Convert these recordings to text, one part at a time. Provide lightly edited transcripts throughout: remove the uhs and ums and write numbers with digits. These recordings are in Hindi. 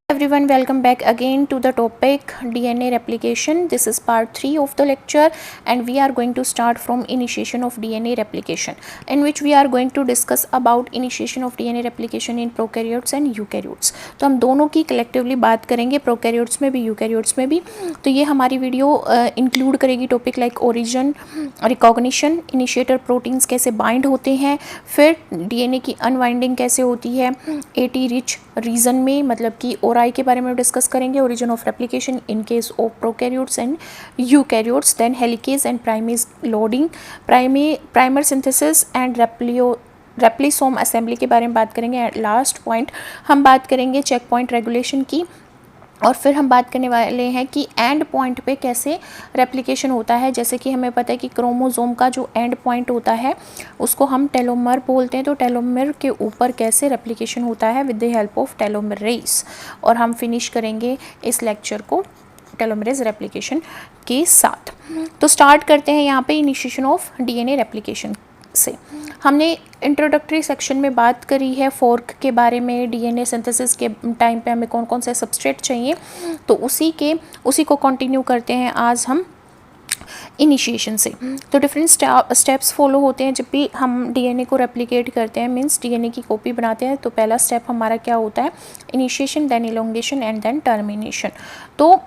Everyone, welcome back again to the topic DNA replication. This is part 3 of the lecture and we are going to start from initiation of DNA replication, in which we are going to discuss about initiation of DNA replication in prokaryotes and eukaryotes. तो हम दोनों की कलेक्टिवली बात करेंगे, प्रोकैरियोट्स में भी यूकैरियोट्स में भी. तो ये हमारी वीडियो इंक्लूड करेगी topic like origin, recognition, initiator proteins कैसे बाइंड होते हैं, फिर डीएनए की अनवाइंडिंग कैसे होती है एटी रिच रीजन में, मतलब कि ओराई के बारे में डिस्कस करेंगे, origin of replication in case of prokaryotes and eukaryotes, then helicase and primase loading, primer synthesis and replisome assembly के बारे में बात करेंगे. एट लास्ट पॉइंट हम बात करेंगे चेक पॉइंट रेगुलेशन की, और फिर हम बात करने वाले हैं कि एंड पॉइंट पे कैसे रेप्लिकेशन होता है. जैसे कि हमें पता है कि क्रोमोसोम का जो एंड पॉइंट होता है उसको हम टेलोमर बोलते हैं, तो टेलोमर के ऊपर कैसे रेप्लिकेशन होता है with the help of telomerase. और हम फिनिश करेंगे इस लेक्चर को टेलोमरेज रेप्लिकेशन के साथ. तो स्टार्ट करते हैं यहाँ पे इनिशिएशन ऑफ डीएनए रेप्लिकेशन से. हमने इंट्रोडक्टरी सेक्शन में बात करी है फोर्क के बारे में, डीएनए सिंथेसिस के टाइम पे हमें कौन कौन से सबस्ट्रेट चाहिए, तो उसी को कंटिन्यू करते हैं आज हम इनिशिएशन से. तो डिफरेंट स्टेप्स फॉलो होते हैं जब भी हम डीएनए को रेप्लिकेट करते हैं, मींस डीएनए की कॉपी बनाते हैं. तो पहला स्टेप हमारा क्या होता है, initiation, then elongation and then termination. तो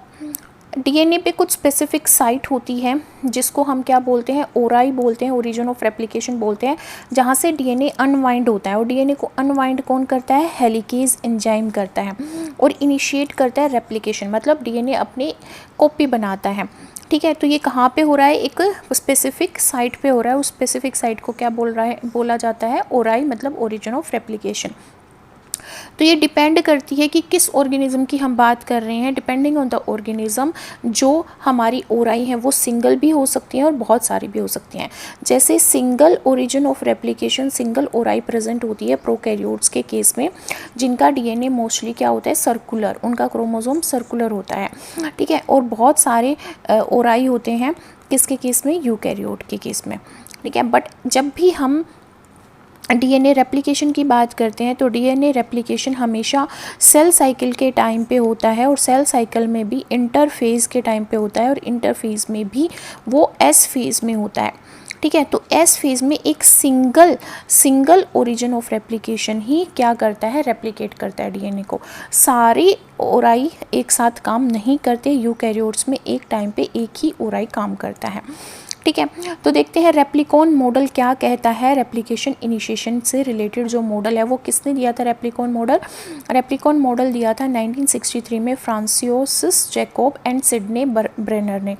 डीएनए पे कुछ स्पेसिफिक साइट होती है जिसको हम क्या बोलते हैं, ओराई बोलते हैं, ओरिजिन ऑफ रेप्लिकेशन बोलते हैं, जहाँ से डीएनए अनवाइंड होता है. और डीएनए को अनवाइंड कौन करता है, हेलिकेज एंजाइम करता है, और इनिशिएट करता है रेप्लिकेशन, मतलब डीएनए अपनी कॉपी बनाता है. ठीक है, तो ये कहाँ पे हो रहा है, एक स्पेसिफिक साइट पे हो रहा है. उस स्पेसिफिक साइट को क्या बोला जाता है, ओराई, मतलब ओरिजिन ऑफ रेप्लिकेशन. तो ये डिपेंड करती है कि किस ऑर्गेनिज्म की हम बात कर रहे हैं. डिपेंडिंग ऑन द ऑर्गेनिज्म जो हमारी ओराई है वो सिंगल भी हो सकती हैं और बहुत सारी भी हो सकती हैं. जैसे single origin of replication, single ori present होती है प्रोकैरियोट्स के केस में, जिनका डीएनए मोस्टली क्या होता है, सर्कुलर, उनका क्रोमोसोम सर्कुलर होता है. ठीक है, और बहुत सारे ओराई होते हैं किसके केस में, यूकैरियोट के केस में. ठीक है, बट जब भी हम डीएनए रेप्लिकेशन की बात करते हैं तो डीएनए रेप्लिकेशन हमेशा सेल साइकिल के टाइम पे होता है, और सेल साइकिल में भी इंटरफेज के टाइम पे होता है, और इंटरफेज में भी वो एस फेज में होता है. ठीक है, तो एस फेज में एक सिंगल ओरिजिन ऑफ रेप्लिकेशन ही क्या करता है, रेप्लिकेट करता है डीएनए को. सारी ओराई एक साथ काम नहीं करते, यूकैरियोट्स में एक टाइम पे एक ही ओराई काम करता है. ठीक है, तो देखते हैं रेप्लिकॉन मॉडल क्या कहता है. रेप्लिकेशन इनिशिएशन से रिलेटेड जो मॉडल है वो किसने दिया था, रेप्लिकॉन मॉडल दिया था 1963 में फ्रांसिस जैकोब एंड सिडने ब्रेनर ने.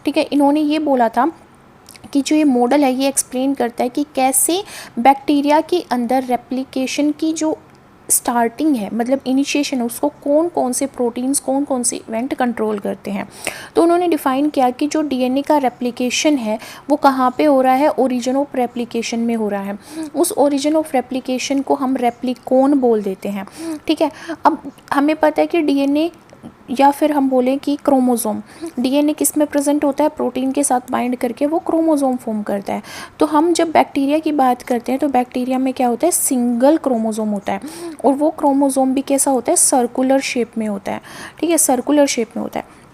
ठीक है, इन्होंने ये बोला था कि जो ये मॉडल है ये एक्सप्लेन करता है कि कैसे बैक्टीरिया के अंदर रेप्लिकेशन की जो स्टार्टिंग है, मतलब इनिशिएशन है, उसको कौन कौन से प्रोटीन्स, कौन कौन से इवेंट कंट्रोल करते हैं. तो उन्होंने डिफाइन किया कि जो डीएनए का रेप्लिकेशन है वो कहाँ पे हो रहा है, ओरिजिन ऑफ रेप्लिकेशन में हो रहा है. उस ओरिजिन ऑफ रेप्लिकेशन को हम रेप्लिकोन बोल देते हैं. ठीक है, अब हमें पता है कि डीएनए या फिर हम बोलें कि क्रोमोसोम, डीएनए किस में प्रेजेंट होता है, प्रोटीन के साथ बाइंड करके वो क्रोमोसोम फॉर्म करता है. तो हम जब बैक्टीरिया की बात करते हैं तो बैक्टीरिया में क्या होता है, सिंगल क्रोमोसोम होता है, और वो क्रोमोसोम भी कैसा होता है, सर्कुलर शेप में होता है. ठीक है, सर्कुलर शेप में होता है.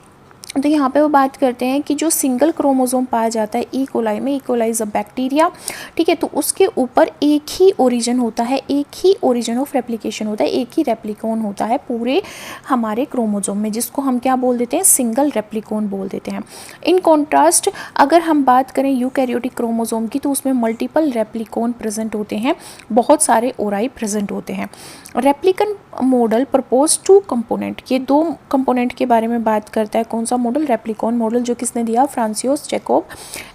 तो यहाँ पे वो बात करते हैं कि जो सिंगल क्रोमोसोम पाया जाता है ई कोलाई में, E coli is a bacteria. ठीक है, तो उसके ऊपर एक ही ओरिजिन होता है, एक ही ओरिजिन ऑफ रेप्लिकेशन होता है, एक ही रेप्लिकोन होता है पूरे हमारे क्रोमोसोम में, जिसको हम क्या बोल देते हैं, सिंगल रेप्लिकोन बोल देते हैं. इन कॉन्ट्रास्ट अगर हम बात करें यूकैरियोटिक क्रोमोसोम की, तो उसमें मल्टीपल रेप्लिकोन प्रेजेंट होते हैं, बहुत सारे ओराई प्रेजेंट होते हैं. रेप्लिकन मॉडल प्रपोज 2 कंपोनेंट, ये 2 कंपोनेंट के बारे में बात करता है. कौन सा मॉडल, रेप्लिकॉन मॉडल, जो किसने दिया, फ्रांसिस जैकोब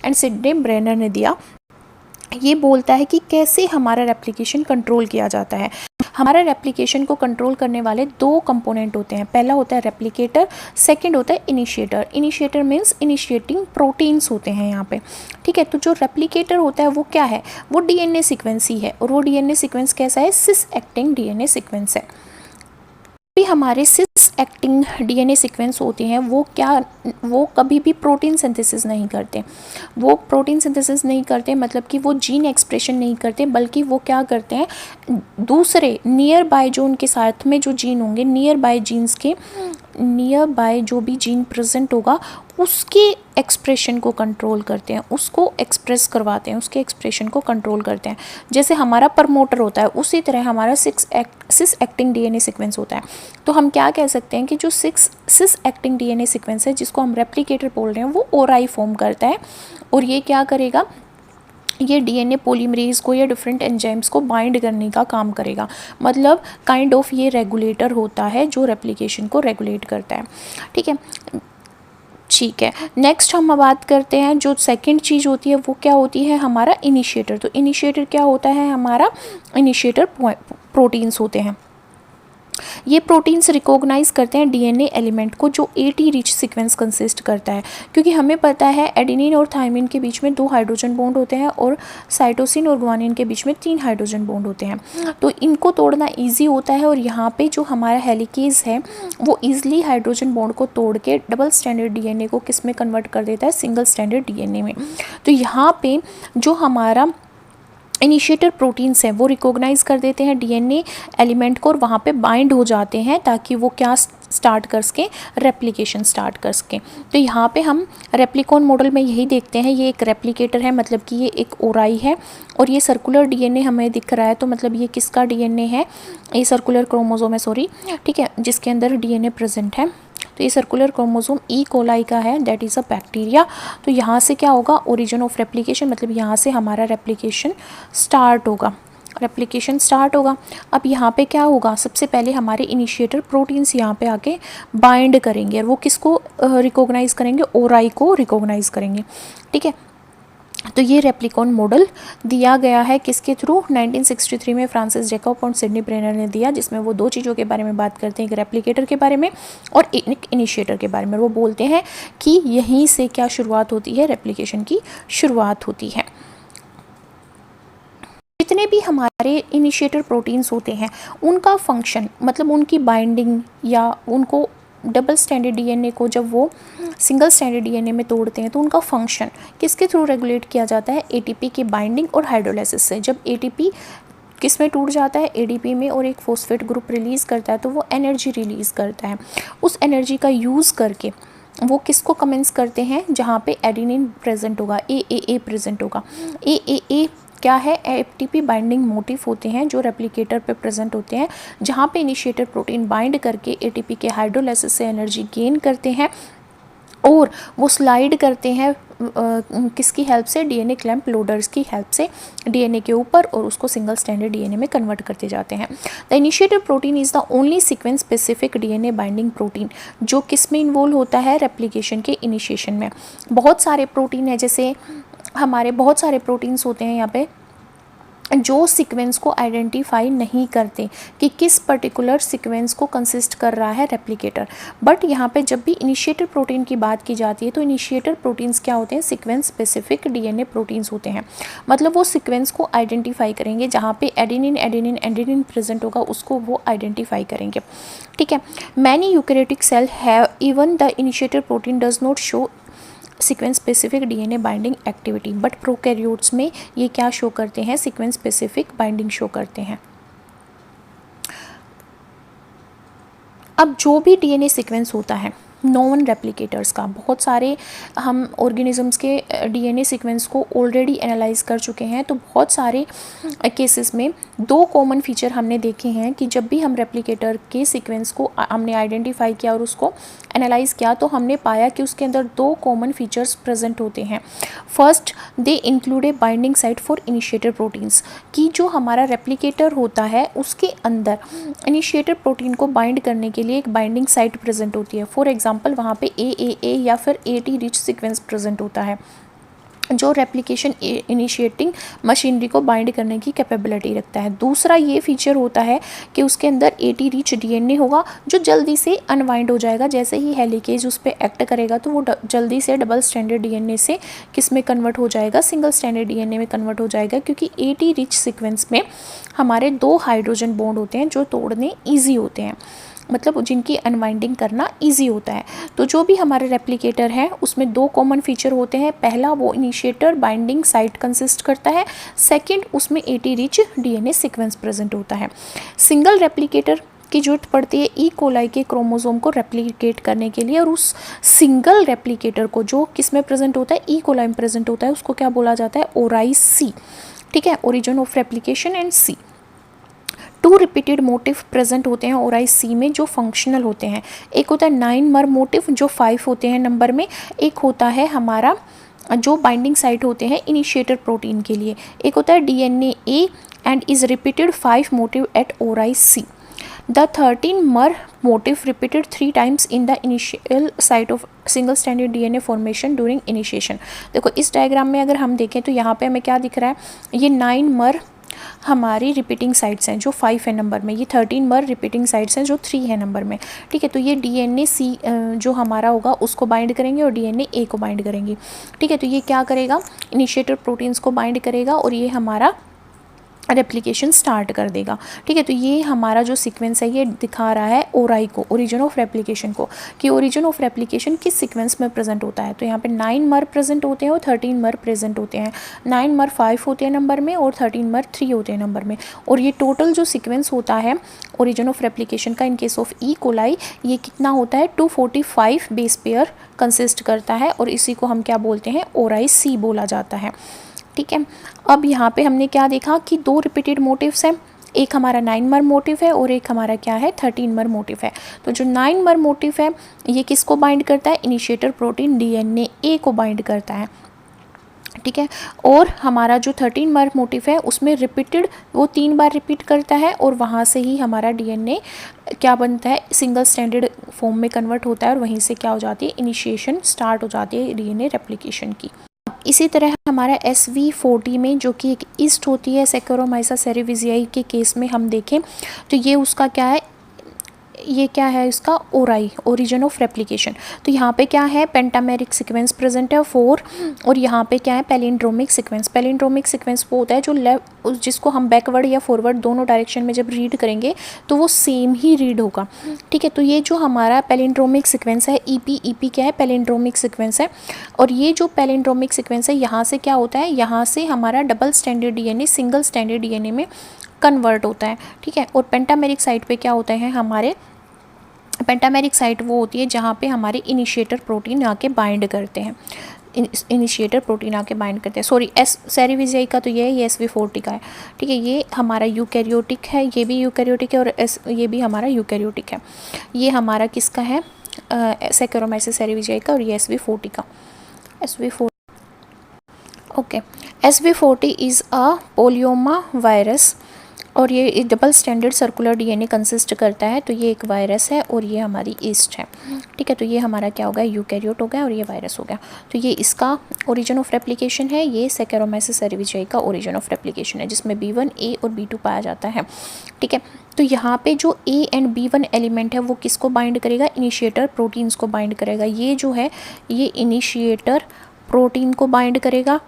एंड सिडने ब्रेनर ने दिया. ये बोलता है कि कैसे हमारा रेप्लिकेशन कंट्रोल किया जाता है. हमारा रेप्लिकेशन को कंट्रोल करने वाले 2 कंपोनेंट होते हैं. पहला होता है रेप्लिकेटर, सेकंड होता है initiator. Initiator means initiating proteins होते हैं यहाँ पे. ठीक है, तो जो रेप्लिकेटर होता है वो क्या है, वो डीएनए सीक्वेंस ही है, और वो डीएनए सीक्वेंस कैसा है, सिस एक्टिंग डीएनए सीक्वेंस है. भी हमारे सिस एक्टिंग डीएनए सीक्वेंस होते हैं वो कभी भी प्रोटीन सिंथेसिस नहीं करते। वो प्रोटीन सिंथेसिस नहीं करते मतलब कि वो जीन एक्सप्रेशन नहीं करते, बल्कि वो क्या करते हैं, दूसरे नियर बाय जो उनके साथ में जो जीन होंगे, नियर बाय जो भी जीन प्रेजेंट होगा उसके एक्सप्रेशन को कंट्रोल करते हैं, उसको एक्सप्रेस करवाते हैं, उसके एक्सप्रेशन को कंट्रोल करते हैं। जैसे हमारा प्रमोटर होता है, उसी तरह हमारा सिस एक्टिंग डीएनए सीक्वेंस होता है। तो हम क्या कह सकते हैं कि जो सिस एक्टिंग डीएनए सीक्वेंस है, जिसको हम रेप्लिकेटर बोल रहे हैं, वो ओराई फॉर्म करता है। और ये क्या करेगा, ये डीएनए पॉलीमरेज को या डिफरेंट एंजाइम्स को बाइंड करने का काम करेगा। मतलब काइंड ऑफ ये रेगुलेटर होता है जो रेप्लिकेशन को रेगुलेट करता है। ठीक है, नेक्स्ट हम बात करते हैं, जो सेकंड चीज़ होती है वो क्या होती है, हमारा इनिशिएटर। तो इनिशिएटर क्या होता है, हमारा इनिशिएटर प्रोटीन्स होते हैं। ये प्रोटीन्स रिकॉग्नाइज करते हैं डीएनए एलिमेंट को जो एटी रिच सीक्वेंस कंसिस्ट करता है। क्योंकि हमें पता है एडेनिन और थायमिन के बीच में 2 हाइड्रोजन बॉन्ड होते हैं और साइटोसिन और ग्वानिन के बीच में 3 हाइड्रोजन बॉन्ड होते हैं। तो इनको तोड़ना ईजी होता है और यहाँ पे जो हमारा हेलिकेज है वो ईजिली हाइड्रोजन बॉन्ड को तोड़ के डबल स्टैंडर्ड डीएनए को किस में कन्वर्ट कर देता है, सिंगल स्टैंडर्ड डीएनए में। तो यहाँ पे जो हमारा इनिशिएटर प्रोटीन्स हैं वो रिकॉग्नाइज कर देते हैं डीएनए एलिमेंट को और वहाँ पे बाइंड हो जाते हैं ताकि वो क्या स्टार्ट कर सकें, रेप्लिकेशन स्टार्ट कर सकें। तो यहाँ पे हम रेप्लिकॉन मॉडल में यही देखते हैं, ये एक रेप्लिकेटर है, मतलब कि ये एक ओराई है और ये सर्कुलर डीएनए हमें दिख रहा है। तो मतलब ये किसका डीएनए है, ये सर्कुलर क्रोमोसोम है, सॉरी, ठीक है, जिसके अंदर डीएनए प्रेजेंट है। तो ये सर्कुलर क्रोमोसोम ई कोलाई का है, दैट इज़ अ बैक्टीरिया। तो यहाँ से क्या होगा, ओरिजिन ऑफ रेप्लिकेशन, मतलब यहाँ से हमारा रेप्लिकेशन स्टार्ट होगा। अब यहाँ पे क्या होगा, सबसे पहले हमारे इनिशिएटर प्रोटीन्स यहाँ पे आके बाइंड करेंगे और वो किसको रिकॉग्नाइज करेंगे, ओराई को रिकॉग्नाइज करेंगे। ठीक है, तो ये रेप्लिकॉन मॉडल दिया गया है किसके थ्रू, 1963 में फ्रांसिस जैकब और सिडनी ब्रेनर ने दिया, जिसमें वो 2 चीज़ों के बारे में बात करते हैं, एक रेप्लिकेटर के बारे में और एक इनिशिएटर के बारे में। वो बोलते हैं कि यहीं से क्या शुरुआत होती है, रेप्लिकेशन की शुरुआत होती है। जितने भी हमारे इनिशिएटर प्रोटीन्स होते हैं उनका फंक्शन, मतलब उनकी बाइंडिंग या उनको डबल स्टैंडर्ड डीएनए को जब वो सिंगल स्टैंडर्ड डीएनए में तोड़ते हैं तो उनका फंक्शन किसके थ्रू रेगुलेट किया जाता है, एटीपी की बाइंडिंग और हाइड्रोलाइसिस से। जब एटीपी किस में टूट जाता है, एडीपी में, और एक फॉस्फेट ग्रुप रिलीज़ करता है तो वो एनर्जी रिलीज़ करता है। उस एनर्जी का यूज़ करके वो किसको कमेंस करते हैं, जहाँ पे एडेनिन प्रेजेंट होगा, ए प्रेजेंट होगा। ए क्या है, एटीपी बाइंडिंग मोटिफ होते हैं जो रेप्लिकेटर पे प्रेजेंट होते हैं, जहाँ पे इनिशिएटर प्रोटीन बाइंड करके एटीपी के हाइड्रोलाइसिस से एनर्जी गेन करते हैं और वो स्लाइड करते हैं किसकी हेल्प से, डीएनए क्लैंप लोडर्स की हेल्प से डीएनए के ऊपर, और उसको सिंगल स्टैंडर्ड डीएनए में कन्वर्ट करते जाते हैं। The initiator protein is the only sequence specific DNA binding protein जो किस में इन्वॉल्व होता है, रेप्लिकेशन के इनिशिएशन में। बहुत सारे प्रोटीन है, जैसे हमारे बहुत सारे प्रोटीन्स होते हैं यहाँ पे जो सीक्वेंस को आइडेंटिफाई नहीं करते कि किस पर्टिकुलर सीक्वेंस को कंसिस्ट कर रहा है रेप्लिकेटर। बट यहाँ पे जब भी इनिशिएटर प्रोटीन की बात की जाती है तो इनिशिएटर प्रोटीन्स क्या होते हैं, सीक्वेंस स्पेसिफिक डीएनए प्रोटीन्स होते हैं। मतलब वो सीक्वेंस को आइडेंटिफाई करेंगे, जहाँ पे एडेनिन प्रेजेंट होगा उसको वो आइडेंटिफाई करेंगे। ठीक है, many eukaryotic cell have even the initiator protein does not show sequence specific DNA binding activity, but prokaryotes में ये क्या शो करते हैं, सीक्वेंस स्पेसिफिक बाइंडिंग शो करते हैं। अब जो भी डीएनए सीक्वेंस होता है नॉन रेप्लिकेटर्स का, बहुत सारे हम ऑर्गेनिजम्स के डीएनए सीक्वेंस को ऑलरेडी एनालाइज कर चुके हैं। तो बहुत सारे केसेस में 2 कॉमन फीचर हमने देखे हैं कि जब भी हम रेप्लिकेटर के सीक्वेंस को हमने आइडेंटिफाई किया और उसको एनालाइज किया तो हमने पाया कि उसके अंदर 2 कॉमन फीचर्स प्रेजेंट होते हैं। First, they include A binding site for initiator proteins, कि जो हमारा रेप्लिकेटर होता है उसके अंदर इनिशिएटर प्रोटीन को बाइंड करने के लिए एक बाइंडिंग साइट प्रेजेंट होती है। फॉर एग्जाम्पल वहाँ पे ए या फिर एटी रिच सीक्वेंस प्रेजेंट होता है जो रेप्लिकेशन इनिशिएटिंग मशीनरी को बाइंड करने की कैपेबिलिटी रखता है। दूसरा ये फीचर होता है कि उसके अंदर एटी रिच डीएनए होगा जो जल्दी से अनवाइंड हो जाएगा, जैसे ही हेलिकेज उस पर एक्ट करेगा तो वो जल्दी से डबल स्टैंडर्ड डीएनए से किस में कन्वर्ट हो जाएगा, सिंगल स्टैंडर्ड डीएनए में कन्वर्ट हो जाएगा। क्योंकि एटी रिच सीक्वेंस में हमारे 2 हाइड्रोजन बॉन्ड होते हैं जो तोड़ने ईजी होते हैं। मतलब जिनकी अनवाइंडिंग करना ईजी होता है। तो जो भी हमारा रेप्लिकेटर है उसमें दो कॉमन फीचर होते हैं। पहला, वो इनिशिएटर बाइंडिंग साइट कंसिस्ट करता है। सेकेंड, उसमें 80 रिच DNA सीक्वेंस प्रेजेंट होता है। सिंगल रेप्लिकेटर की जरूरत पड़ती है ई कोलाई के क्रोमोसोम को रेप्लिकेट करने के लिए, और उस सिंगल रेप्लिकेटर को जो किस में प्रेजेंट होता है, ई कोलाई में प्रेजेंट होता है, उसको क्या बोला जाता है, ओराई सी। ठीक है, origin of replication and C. 2 repeated motif present होते हैं ओराई सी में जो फंक्शनल होते हैं। एक होता है 9 मर मोटिव जो 5 होते हैं नंबर में। एक होता है हमारा जो बाइंडिंग साइट होते हैं इनिशिएटर प्रोटीन के लिए। एक होता है DNA A and is repeated 5 motif at ori C. The 13 mer motif repeated 3 times in the initial site of single stranded DNA formation during initiation। देखो इस डायग्राम में अगर हम देखें तो यहाँ पे हमें क्या दिख रहा है, ये 9 मर हमारी रिपीटिंग साइट्स हैं जो 5 है नंबर में, ये 13 मर रिपीटिंग साइट्स हैं जो 3 है नंबर में। ठीक है, तो ये DNA C जो हमारा होगा उसको बाइंड करेंगे और DNA A को बाइंड करेंगे। ठीक है, तो ये क्या करेगा, इनिशिएटर प्रोटीन्स को बाइंड करेगा और ये हमारा रेप्लिकेशन स्टार्ट कर देगा। ठीक है, तो ये हमारा जो सीक्वेंस है ये दिखा रहा है ओराई को, ओरिजिन ऑफ रेप्लिकेशन को, कि ओरिजिन ऑफ रेप्लिकेशन किस सीक्वेंस में प्रेजेंट होता है। तो यहाँ पे 9 मर प्रेजेंट होते हैं और 13 मर प्रेजेंट होते हैं। 9 मर 5 होते हैं नंबर में और 13 मर 3 होते हैं नंबर में। और ये टोटल जो सीक्वेंस होता है ओरिजिन ऑफ रेप्लिकेशन का इन केस ऑफ ई कोलाई, ये कितना होता है, 245 बेस पेयर कंसिस्ट करता है और इसी को हम क्या बोलते हैं, ओराई सी बोला जाता है। ठीक है, अब यहाँ पे हमने क्या देखा कि 2 रिपीटेड मोटिव्स हैं, एक हमारा 9 मर मोटिव है और एक हमारा क्या है, 13 मर मोटिव है। तो जो 9 मर मोटिव है ये किसको बाइंड करता है, इनिशिएटर प्रोटीन DNA A को बाइंड करता है। ठीक है, और हमारा जो 13 मर मोटिव है उसमें रिपीटेड वो 3 बार रिपीट करता है और वहाँ से ही हमारा DNA क्या बनता है, सिंगल स्टैंडर्ड फॉर्म में कन्वर्ट होता है और वहीं से क्या हो जाती है, इनिशिएशन स्टार्ट हो जाती है DNA रेप्लिकेशन की। इसी तरह हमारा SV40 में जो कि एक ईस्ट होती है सैक्रोमाइसा सेरेविजियाई के केस में हम देखें तो ये उसका क्या है, ये क्या है इसका, ओराई, ओरिजिन ऑफ रेप्लिकेशन। तो यहाँ पे क्या है, पेंटामेरिक सीक्वेंस प्रेजेंट है 4 और यहाँ पे क्या है, पैलिंड्रोमिक सीक्वेंस। पैलिंड्रोमिक सीक्वेंस वो होता है जो जिसको हम बैकवर्ड या फॉरवर्ड दोनों डायरेक्शन में जब रीड करेंगे तो वो सेम ही रीड होगा। ठीक है, तो ये जो हमारा पैलिंड्रोमिक सीक्वेंस है EP क्या है, पैलिंड्रोमिक सीक्वेंस है। और ये जो पैलिंड्रोमिक सीक्वेंस है यहाँ से क्या होता है, यहाँ से हमारा double standard DNA single standard DNA में कन्वर्ट होता है। ठीक है, और पेंटामेरिक साइट पे क्या होता है, हमारे पेंटामेरिक साइट वो होती है जहाँ पे हमारे इनिशिएटर प्रोटीन आके बाइंड करते हैं, इनिशिएटर प्रोटीन आके बाइंड करते हैं। सॉरी, सेरेविजियाई का तो ये है, ये SV40 का है। ठीक है, ये हमारा यूकैरियोटिक है, ये भी यूकैरियोटिक है और ये भी हमारा यूकैरियोटिक है। ये हमारा किसका है, सैक्रोमाइसिस सेरेविजियाई का, और ये SV40 का, SV40। Okay, SV40 is a polyoma virus और ये double standard circular DNA consist करता है। तो ये एक वायरस है और ये हमारी ईस्ट है। ठीक है, तो ये हमारा क्या हो गया, यूकैरियोट हो गया और ये वायरस हो गया। तो ये इसका ओरिजिन ऑफ रेप्लिकेशन है, ये सैक्रोमाइसिस सेरेविजियाई का ओरिजिन ऑफ रेप्लिकेशन है जिसमें B1 A और B2 पाया जाता है। ठीक है, तो यहाँ पे जो A एंड B1 एलिमेंट है वो किसको बाइंड करेगा, इनिशिएटर प्रोटीन्स को बाइंड करेगा। ये जो है ये इनिशिएटर प्रोटीन को बाइंड करेगा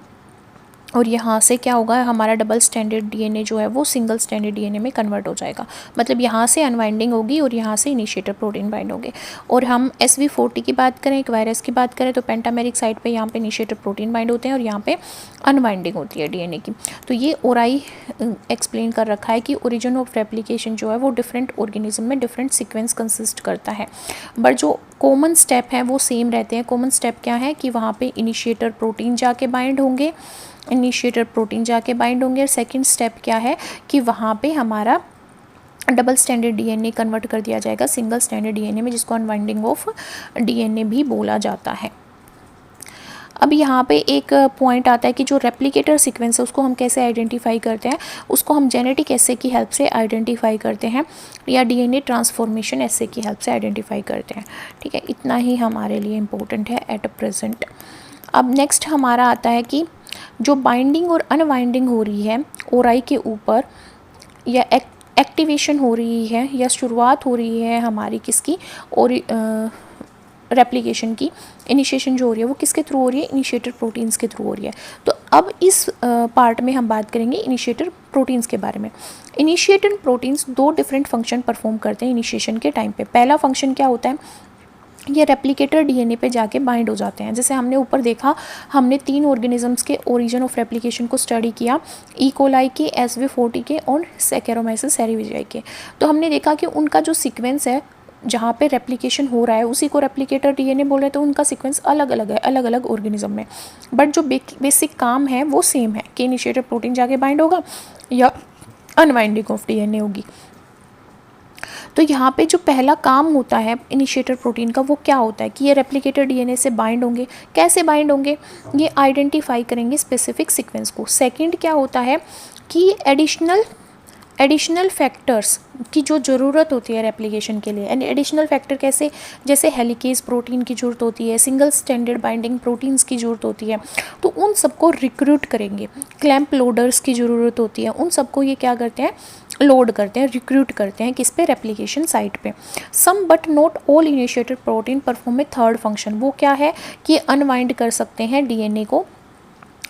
और यहाँ से क्या होगा, हमारा डबल स्टैंडर्ड DNA जो है वो सिंगल स्टैंडर्ड DNA में कन्वर्ट हो जाएगा। मतलब यहाँ से अनवाइंडिंग होगी और यहाँ से इनिशिएटर प्रोटीन बाइंड होंगे। और हम SV40 की बात करें, एक वायरस की बात करें, तो पेंटामेरिक साइट पे यहाँ पे इनिशिएटर प्रोटीन बाइंड होते हैं और यहाँ पे अनवाइंडिंग होती है DNA की। तो ये ओराई एक्सप्लेन कर रखा है कि ओरिजिन ऑफ रेप्लिकेशन जो है वो डिफरेंट ऑर्गेनिज्म में डिफरेंट सीक्वेंस कंसिस्ट करता है, बट जो कॉमन स्टेप हैं वो सेम रहते हैं। कॉमन स्टेप क्या है कि वहाँ पे इनिशिएटर प्रोटीन जाके बाइंड होंगे, इनिशिएटर प्रोटीन जाके बाइंड होंगे। और सेकंड स्टेप क्या है कि वहाँ पे हमारा डबल स्टैंडर्ड DNA कन्वर्ट कर दिया जाएगा सिंगल स्टैंडर्ड DNA में, जिसको अनवाइंडिंग ऑफ DNA भी बोला जाता है। अब यहाँ पे एक पॉइंट आता है कि जो रेप्लिकेटर सीक्वेंस है उसको हम कैसे आइडेंटिफाई करते हैं, उसको हम जेनेटिक एसे की हेल्प से आइडेंटिफाई करते हैं या DNA ट्रांसफॉर्मेशन एसे की हेल्प से आइडेंटिफाई करते हैं। ठीक है, इतना ही हमारे लिए इम्पोर्टेंट है एट प्रेजेंट। अब नेक्स्ट हमारा आता है कि जो बाइंडिंग और अनवाइंडिंग हो रही है ओराई के ऊपर, या एक्टिवेशन हो रही है या शुरुआत हो रही है हमारी किसकी, और रेप्लिकेशन की इनिशिएशन जो हो रही है वो किसके थ्रू हो रही है, इनिशिएटर प्रोटीन्स के थ्रू हो रही है। तो अब इस पार्ट में हम बात करेंगे इनिशिएटर प्रोटीन्स के बारे में। Initiator proteins 2 different function perform करते हैं इनिशिएशन के टाइम पे। पहला फंक्शन क्या होता है, ये रेप्लिकेटर डीएनए पे जाके बाइंड हो जाते हैं। जैसे हमने ऊपर देखा, हमने 3 ऑर्गेनिजम्स के ओरिजिन ऑफ रेप्लिकेशन को स्टडी किया, ई कोलाई के, SV40 के और सैकेरोमाइसिस सेरेविजियाई के। तो हमने देखा कि उनका जो सीक्वेंस है जहाँ पे रेप्लिकेशन हो रहा है उसी को रेप्लिकेटर डीएनए बोल रहे हैं, तो उनका सीक्वेंस अलग अलग है अलग अलग ऑर्गेनिज्म में, बट जो बेसिक काम है वो सेम है कि इनिशिएटर प्रोटीन जाके बाइंड होगा या अनवाइंडिंग ऑफ डीएनए होगी। तो यहाँ पे जो पहला काम होता है इनिशिएटर प्रोटीन का वो क्या होता है कि ये रेप्लिकेटर डीएनए से बाइंड होंगे। कैसे बाइंड होंगे, ये आइडेंटिफाई करेंगे स्पेसिफिक सीक्वेंस को। सेकंड क्या होता है कि एडिशनल फैक्टर्स की जो ज़रूरत होती है रेप्लिकेशन के लिए, एंड एडिशनल फैक्टर कैसे, जैसे हेलिकेज प्रोटीन की ज़रूरत होती है, सिंगल स्टैंडर्ड बाइंडिंग प्रोटीन्स की ज़रूरत होती है, तो उन सबको रिक्रूट करेंगे। क्लैंप लोडर्स की ज़रूरत होती है, उन सबको ये क्या करते हैं, लोड करते हैं, रिक्रूट करते हैं किस पे, रेप्लिकेशन साइट पे। Some but not all initiator protein perform a third function, वो क्या है कि अनवाइंड कर सकते हैं डीएनए को,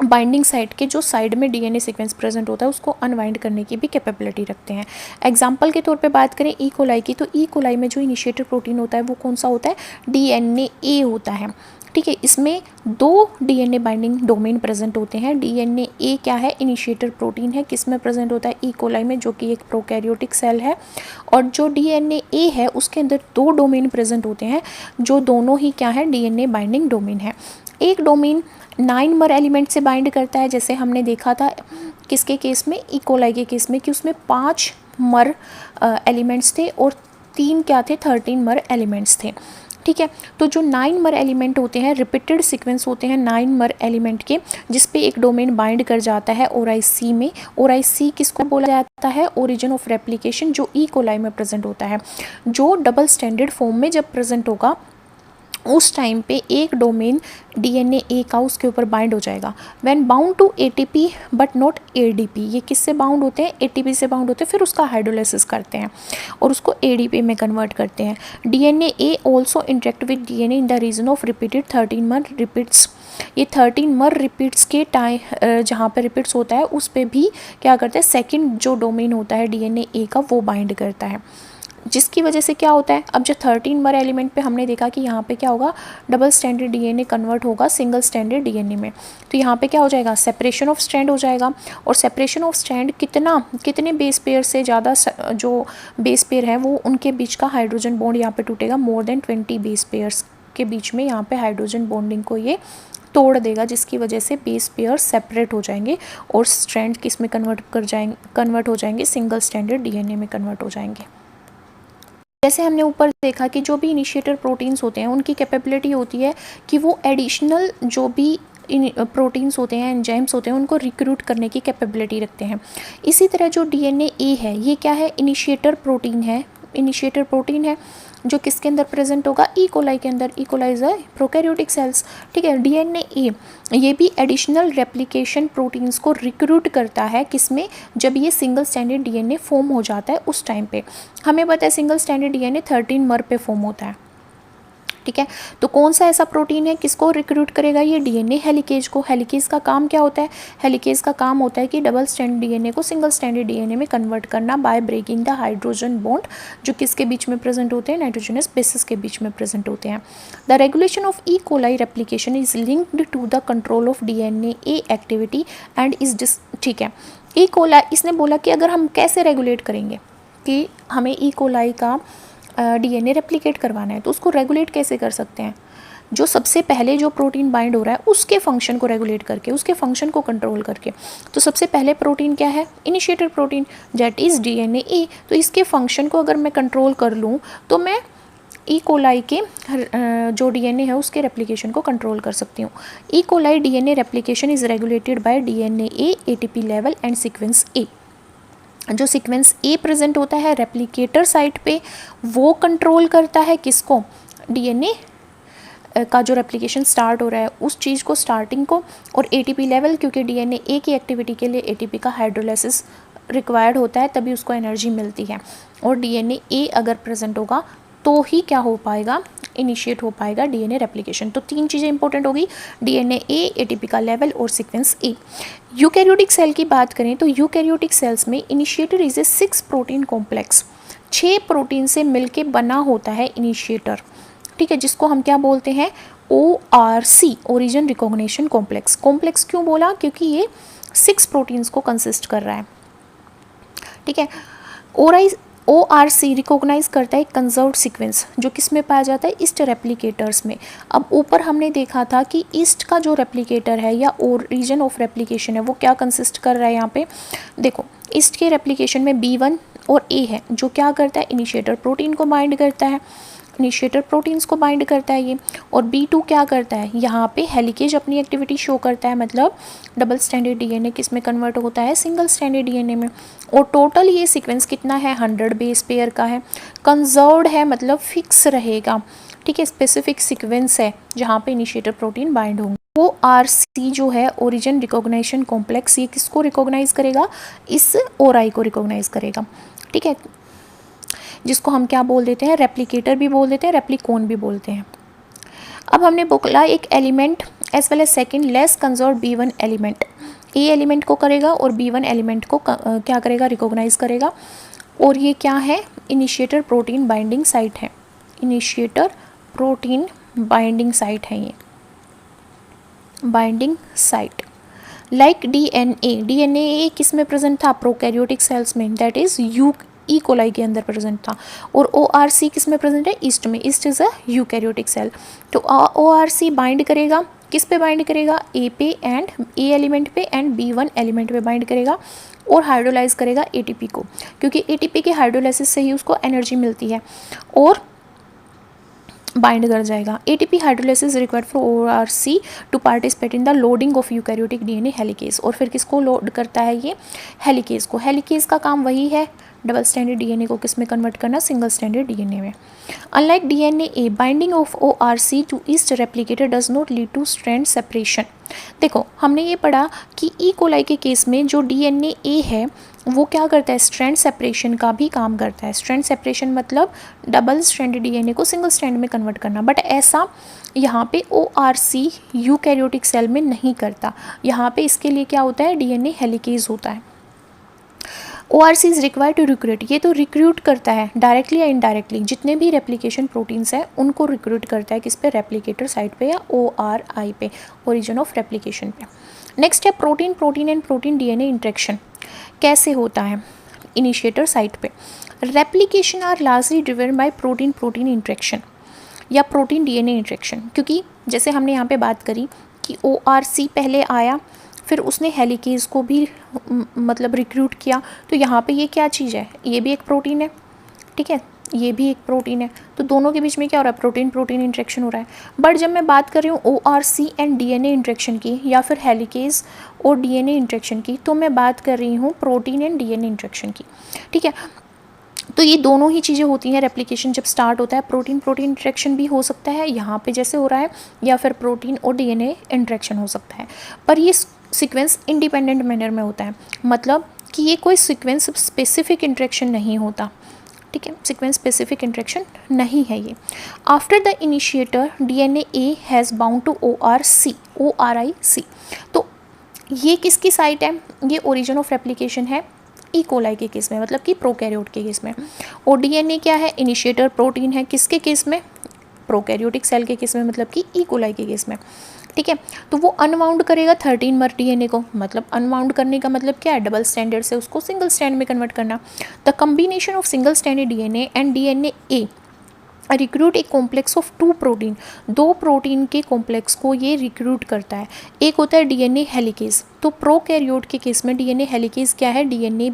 बाइंडिंग साइट के जो साइड में डीएनए सीक्वेंस प्रेजेंट होता है उसको अनवाइंड करने की भी कैपेबिलिटी रखते हैं। एग्जांपल के तौर पे बात करें ई कोलाई की, तो ई कोलाई में जो इनिशिएटर प्रोटीन होता है वो कौन सा होता है, DNA होता है। ठीक है, इसमें 2 डीएनए बाइंडिंग डोमेन प्रेजेंट होते हैं। DNA क्या है, इनिशिएटर प्रोटीन है, किस में प्रेजेंट होता है, ई कोलाई में, जो कि एक प्रोकैरियोटिक सेल है। और जो DNA है उसके अंदर 2 डोमेन प्रेजेंट होते हैं, जो दोनों ही क्या है, डीएनए बाइंडिंग डोमेन है। एक डोमेन 9 मर एलिमेंट से बाइंड करता है, जैसे हमने देखा था किसके केस में, ई कोलाई के केस में, कि उसमें 5 मर एलिमेंट्स थे और 3 क्या थे, 13 मर एलिमेंट्स थे। ठीक है, तो जो 9 मर एलिमेंट होते हैं, रिपीटेड सीक्वेंस होते हैं 9 मर एलिमेंट के, जिस पे एक डोमेन बाइंड कर जाता है ORI-C में। ORI-C किसको बोला जाता है, ओरिजिन ऑफ रेप्लिकेशन, जो ई कोलाई में प्रेजेंट होता है, जो डबल स्टैंडर्ड फॉर्म में जब प्रेजेंट होगा उस टाइम पे एक डोमेन DNA का उसके ऊपर बाइंड हो जाएगा। When bound to ATP but not ADP, ये किससे बाउंड होते हैं, ATP से बाउंड होते हैं, फिर उसका हाइड्रोलाइसिस करते हैं और उसको ADP में कन्वर्ट करते हैं। DNA also interact with DNA in the region of repeated 13 mer repeats. ये 13 मर रिपीट्स के टाइम जहाँ पे रिपीट्स होता है उस पर भी क्या करता है, सेकेंड जो डोमेन होता है DNA का वो बाइंड करता है, जिसकी वजह से क्या होता है, अब जो 13 मर एलिमेंट पे हमने देखा कि यहाँ पे क्या होगा, डबल स्टैंडर्ड DNA कन्वर्ट होगा सिंगल स्टैंडर्ड DNA में। तो यहाँ पे क्या हो जाएगा, सेपरेशन ऑफ स्ट्रैंड हो जाएगा। और सेपरेशन ऑफ स्ट्रैंड कितने बेस पेयर से ज़्यादा जो बेस पेयर है वो उनके बीच का हाइड्रोजन बॉन्ड यहाँ पे टूटेगा, मोर देन 20 बेस पेयर्स के बीच में यहाँ पे हाइड्रोजन बॉन्डिंग को ये तोड़ देगा, जिसकी वजह से बेस पेयर सेपरेट हो जाएंगे और स्ट्रैंड किस में कन्वर्ट हो जाएंगे, सिंगल स्टैंडर्ड DNA में कन्वर्ट हो जाएंगे। जैसे हमने ऊपर देखा कि जो भी इनिशिएटर प्रोटीन्स होते हैं उनकी कैपेबिलिटी होती है कि वो एडिशनल जो भी प्रोटीन्स होते हैं, एंजाइम्स होते हैं, उनको रिक्रूट करने की कैपेबिलिटी रखते हैं। इसी तरह जो DNA है, ये क्या है, इनिशिएटर प्रोटीन है जो किसके अंदर प्रेजेंट होगा, ई कोलाई के अंदर। E coli is prokaryotic cells. ठीक है, DNA ये भी एडिशनल रेप्लिकेशन प्रोटीन्स को रिक्रूट करता है, किसमें, जब ये सिंगल स्टैंडर्ड DNA फॉर्म हो जाता है उस टाइम पे। हमें पता है सिंगल स्टैंडर्ड DNA 13 मर पे फॉर्म होता है। ठीक है, तो कौन सा ऐसा प्रोटीन है किसको रिक्रूट करेगा, ये DNA हेलिकेज को। हेलिकेज का काम क्या होता है, हेलिकेज का काम होता है कि डबल स्टैंडर्ड DNA को सिंगल स्टैंडर्ड DNA में कन्वर्ट करना by breaking the hydrogen bond, जो किसके बीच में प्रेजेंट होते हैं, नाइट्रोजनस बेसिस के बीच में प्रेजेंट होते हैं। The regulation of E coli replication is linked to the control of DNA activity and is ठीक है, ई कोलाई इसने बोला कि अगर हम कैसे रेगुलेट करेंगे कि हमें ई कोलाई का DNA रेप्लिकेट करवाना है, तो उसको रेगुलेट कैसे कर सकते हैं, जो सबसे पहले जो प्रोटीन बाइंड हो रहा है उसके फंक्शन को रेगुलेट करके, उसके फंक्शन को कंट्रोल करके। तो सबसे पहले प्रोटीन क्या है, initiator protein, that is DNA। तो इसके फंक्शन को अगर मैं कंट्रोल कर लूँ तो मैं ई कोलाई के जो DNA है उसके रेप्लिकेशन को कंट्रोल कर सकती हूँ। E coli DNA replication is regulated by DNA ATP level and sequence A। जो सीक्वेंस A प्रेजेंट होता है रेप्लिकेटर साइट पे, वो कंट्रोल करता है किसको, DNA का जो रेप्लिकेशन स्टार्ट हो रहा है उस चीज़ को, स्टार्टिंग को। और ATP लेवल, क्योंकि DNA A की एक्टिविटी के लिए ATP का हाइड्रोलाइसिस रिक्वायर्ड होता है, तभी उसको एनर्जी मिलती है। और DNA A अगर प्रेजेंट होगा तो ही क्या हो पाएगा, इनिशिएट हो पाएगा डीएनए रेप्लिकेशन। तो 3 चीज़ें इंपॉर्टेंट होगी, डीएनए ए, एटीपी का लेवल और सीक्वेंस ए। यूकैरियोटिक सेल की बात करें तो यूकैरियोटिक सेल्स में initiator is a 6 protein complex, 6 protein से मिलके बना होता है इनिशिएटर, ठीक है, जिसको हम क्या बोलते हैं, ORC, origin recognition complex. Complex क्यों बोला, क्योंकि ये 6 प्रोटीन्स को कंसिस्ट कर रहा है, ठीक है। ORC रिकॉग्नाइज करता है कंजर्व्ड सीक्वेंस, जो किस में पाया जाता है, ईस्ट रेप्लिकेटर्स में। अब ऊपर हमने देखा था कि ईस्ट का जो रेप्लिकेटर है या ओरिजिन ऑफ रेप्लिकेशन है वो क्या कंसिस्ट कर रहा है, यहाँ पे देखो ईस्ट के रेप्लिकेशन में B1 और A है, जो क्या करता है, इनिशिएटर प्रोटीन को बाइंड करता है, इनिशिएटर प्रोटीन्स को बाइंड करता है ये। और B2 क्या करता है, यहाँ पे हेलिकेज अपनी एक्टिविटी शो करता है, मतलब डबल स्टैंडर्ड डीएनए किस में कन्वर्ट होता है, सिंगल स्टैंडर्ड डीएनए में। और टोटल ये सीक्वेंस कितना है, 100 बेस पेयर का है, कंजर्व्ड है मतलब फिक्स रहेगा, ठीक है, स्पेसिफिक सीक्वेंस है जहाँ पे इनिशिएटर प्रोटीन बाइंड होंगे। वो ORC जो है ओरिजिन रिकॉग्निशन कॉम्प्लेक्स, ये किसको रिकॉग्नाइज करेगा, इस ORI को रिकॉग्नाइज करेगा, ठीक है, जिसको हम क्या बोल देते हैं, रेप्लिकेटर भी बोल देते हैं, रेप्लिकोन भी बोलते हैं। अब हमने बोला एक element as well as second less conserved B1 element, A element को करेगा और B1 एलिमेंट को क्या करेगा, रिकॉग्नाइज करेगा। और ये क्या है, इनिशिएटर प्रोटीन बाइंडिंग साइट है, इनिशिएटर प्रोटीन बाइंडिंग साइट है ये, बाइंडिंग साइट। लाइक डीएनए किस में प्रेजेंट था, प्रोकैरियोटिक सेल्स में, दैट इज ई कोलाई के अंदर प्रेजेंट था। और ORC किस में प्रेजेंट है, ईस्ट में, yeast is a eukaryotic cell. तो ORC बाइंड करेगा, किस पे बाइंड करेगा, ए पे एंड ए एलिमेंट पे एंड B1 एलिमेंट पे बाइंड करेगा और हाइड्रोलाइज करेगा ATP को, क्योंकि ATP के हाइड्रोलाइसिस से ही उसको एनर्जी मिलती है, और बाइंड कर जाएगा। ATP hydrolysis required for ORC to participate in the loading of eukaryotic DNA helicase. और फिर किसको लोड करता है ये, हेलिकेज को। हेलिकेज का काम वही है, डबल स्टैंडर्ड डीएनए को किस में कन्वर्ट करना, सिंगल स्टैंडर्ड डीएनए में। Unlike DNA binding of ORC to yeast replicator does not lead to strand separation. देखो हमने ये पढ़ा कि ई कोलाई के केस में जो डीएनए है वो क्या करता है, स्ट्रैंड सेपरेशन का भी काम करता है। स्ट्रैंड सेपरेशन मतलब डबल स्ट्रैंडेड डीएनए को सिंगल स्ट्रैंड में कन्वर्ट करना, बट ऐसा यहाँ पे ORC यूकैरियोटिक सेल में नहीं करता। यहाँ पे इसके लिए क्या होता है, डीएनए हेलिकेज होता है। ORC is required to recruit, ये तो रिक्रूट करता है डायरेक्टली या इनडायरेक्टली, जितने भी रेप्लिकेशन प्रोटीन्स हैं उनको रिक्रूट करता है, किस पे, रेप्लिकेटर साइट पे या ORI पे, ओरिजिन ऑफ रेप्लिकेशन पे। नेक्स्ट है protein and protein DNA interaction, कैसे होता है, इनिशिएटर साइट पे। Replication are largely driven by protein interaction या प्रोटीन डीएनए इंटरेक्शन, क्योंकि जैसे हमने यहाँ पे बात करी कि ORC पहले आया, फिर उसने हेलिकेज को भी मतलब रिक्रूट किया, तो यहाँ पे ये क्या चीज़ है, ये भी एक प्रोटीन है, ठीक है, ये भी एक प्रोटीन है, तो दोनों के बीच में क्या हो रहा है, प्रोटीन इंटरेक्शन हो रहा है। बट जब मैं बात कर रही हूँ ORC एंड डीएनए इंटरेक्शन की या फिर हेलिकेज और डीएनए इंटरेक्शन की, तो मैं बात कर रही हूँ प्रोटीन एंड डीएनए इंटरेक्शन की, ठीक है। तो ये दोनों ही चीज़ें होती हैं, रेप्लिकेशन जब स्टार्ट होता है प्रोटीन इंटरेक्शन भी हो सकता है यहाँ पे जैसे हो रहा है, या फिर प्रोटीन और डीएनए इंटरेक्शन हो सकता है, पर ये सीक्वेंस इंडिपेंडेंट मैनर में होता है, मतलब कि ये कोई सीक्वेंस स्पेसिफिक इंटरेक्शन नहीं होता, ठीक है, सीक्वेंस स्पेसिफिक इंटरेक्शन नहीं है ये। After the initiator DNA has bound to ORIC, तो ये किसकी साइट है, ये ओरिजिन ऑफ रेप्लिकेशन है ई कोलाई के केस में, मतलब कि प्रोकैरियोट के केस में। और डीएनए क्या है, इनिशिएटर प्रोटीन है, किसके केस में, प्रोकैरियोटिक सेल के केस में, मतलब कि ई कोलाई के केस में, ठीक है। तो वो अनवाउंड करेगा 13 मर डीएनए को, मतलब अनवाउंड करने का मतलब क्या है, डबल स्टैंडर्ड से उसको सिंगल स्टैंड में कन्वर्ट करना। The combination of single standard DNA and DNA recruit एक कॉम्प्लेक्स ऑफ 2 प्रोटीन, 2 प्रोटीन के कॉम्प्लेक्स को ये रिक्रूट करता है। एक होता है डीएनए हेलिकेज, तो प्रोकैरियोट के केस में डीएनए हेलिकेज क्या है, डीएनए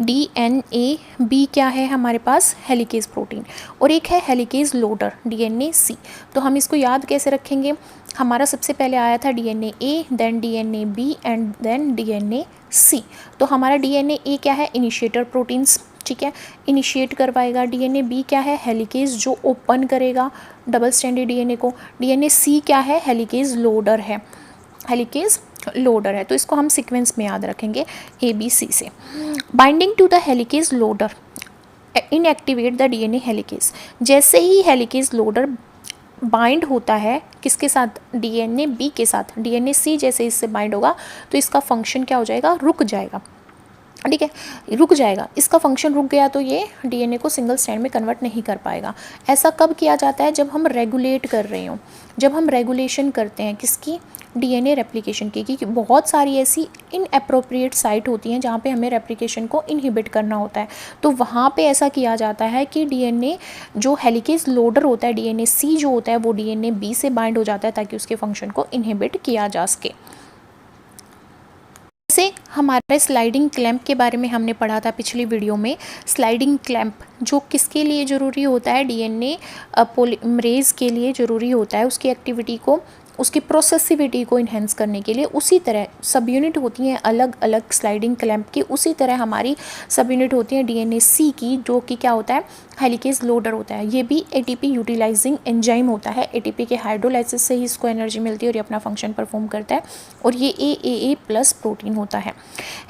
बी क्या है हमारे पास, हेलिकेज प्रोटीन। और एक है हेलिकेज लोडर, डीएनए सी। तो हम इसको याद कैसे रखेंगे, हमारा सबसे पहले आया था DNA A, then DNA B and then DNA C. तो हमारा डीएनए क्या है, इनिशिएटर प्रोटीन्स, ठीक है, इनिशिएट करवाएगा। डीएनए बी क्या है, हेलिकेज जो ओपन करेगा डबल स्टैंडर्ड डीएनए को। डीएनए सी क्या है, हेलिकेज लोडर है, हेलिकेज लोडर है। तो इसको हम सीक्वेंस में याद रखेंगे ABC से। Binding to the helicase loader, inactivate the DNA helicase. जैसे ही हेलिकेज लोडर बाइंड होता है किसके साथ, डीएनए बी के साथ, डीएनए सी जैसे इससे बाइंड होगा तो इसका फंक्शन क्या हो जाएगा, रुक जाएगा। ठीक है, रुक जाएगा, इसका फंक्शन रुक गया तो ये डीएनए को सिंगल स्ट्रैंड में कन्वर्ट नहीं कर पाएगा। ऐसा कब किया जाता है, जब हम रेगुलेट कर रहे हो, जब हम रेगुलेशन करते हैं किसकी, डीएनए रेप्लिकेशन की। क्योंकि बहुत सारी ऐसी इनअप्रोप्रिएट साइट होती हैं जहाँ पे हमें रेप्लिकेशन को इनहिबिट करना होता है, तो वहाँ पे ऐसा किया जाता है कि डीएनए जो हेलिकेज लोडर होता है, डीएनए सी जो होता है वो डीएनए बी से बाइंड हो जाता है ताकि उसके फंक्शन को इनहिबिट किया जा सके। जैसे हमारे स्लाइडिंग क्लैंप के बारे में हमने पढ़ा था पिछली वीडियो में। स्लाइडिंग क्लैंप जो किसके लिए ज़रूरी होता है, डीएनए पॉलीमरेज के लिए ज़रूरी होता है, उसकी एक्टिविटी को, उसकी प्रोसेसिविटी को इन्हेंस करने के लिए। उसी तरह सब यूनिट होती हैं अलग अलग स्लाइडिंग क्लैंप की, उसी तरह हमारी सब यूनिट होती हैं डीएनए सी की, जो कि क्या होता है, हेलिकेज लोडर होता है। ये भी एटीपी यूटिलाइजिंग एंजाइम होता है, एटीपी के हाइड्रोलाइसिस से ही इसको एनर्जी मिलती है और ये अपना फंक्शन परफॉर्म करता है, और ये ए प्लस प्रोटीन होता है।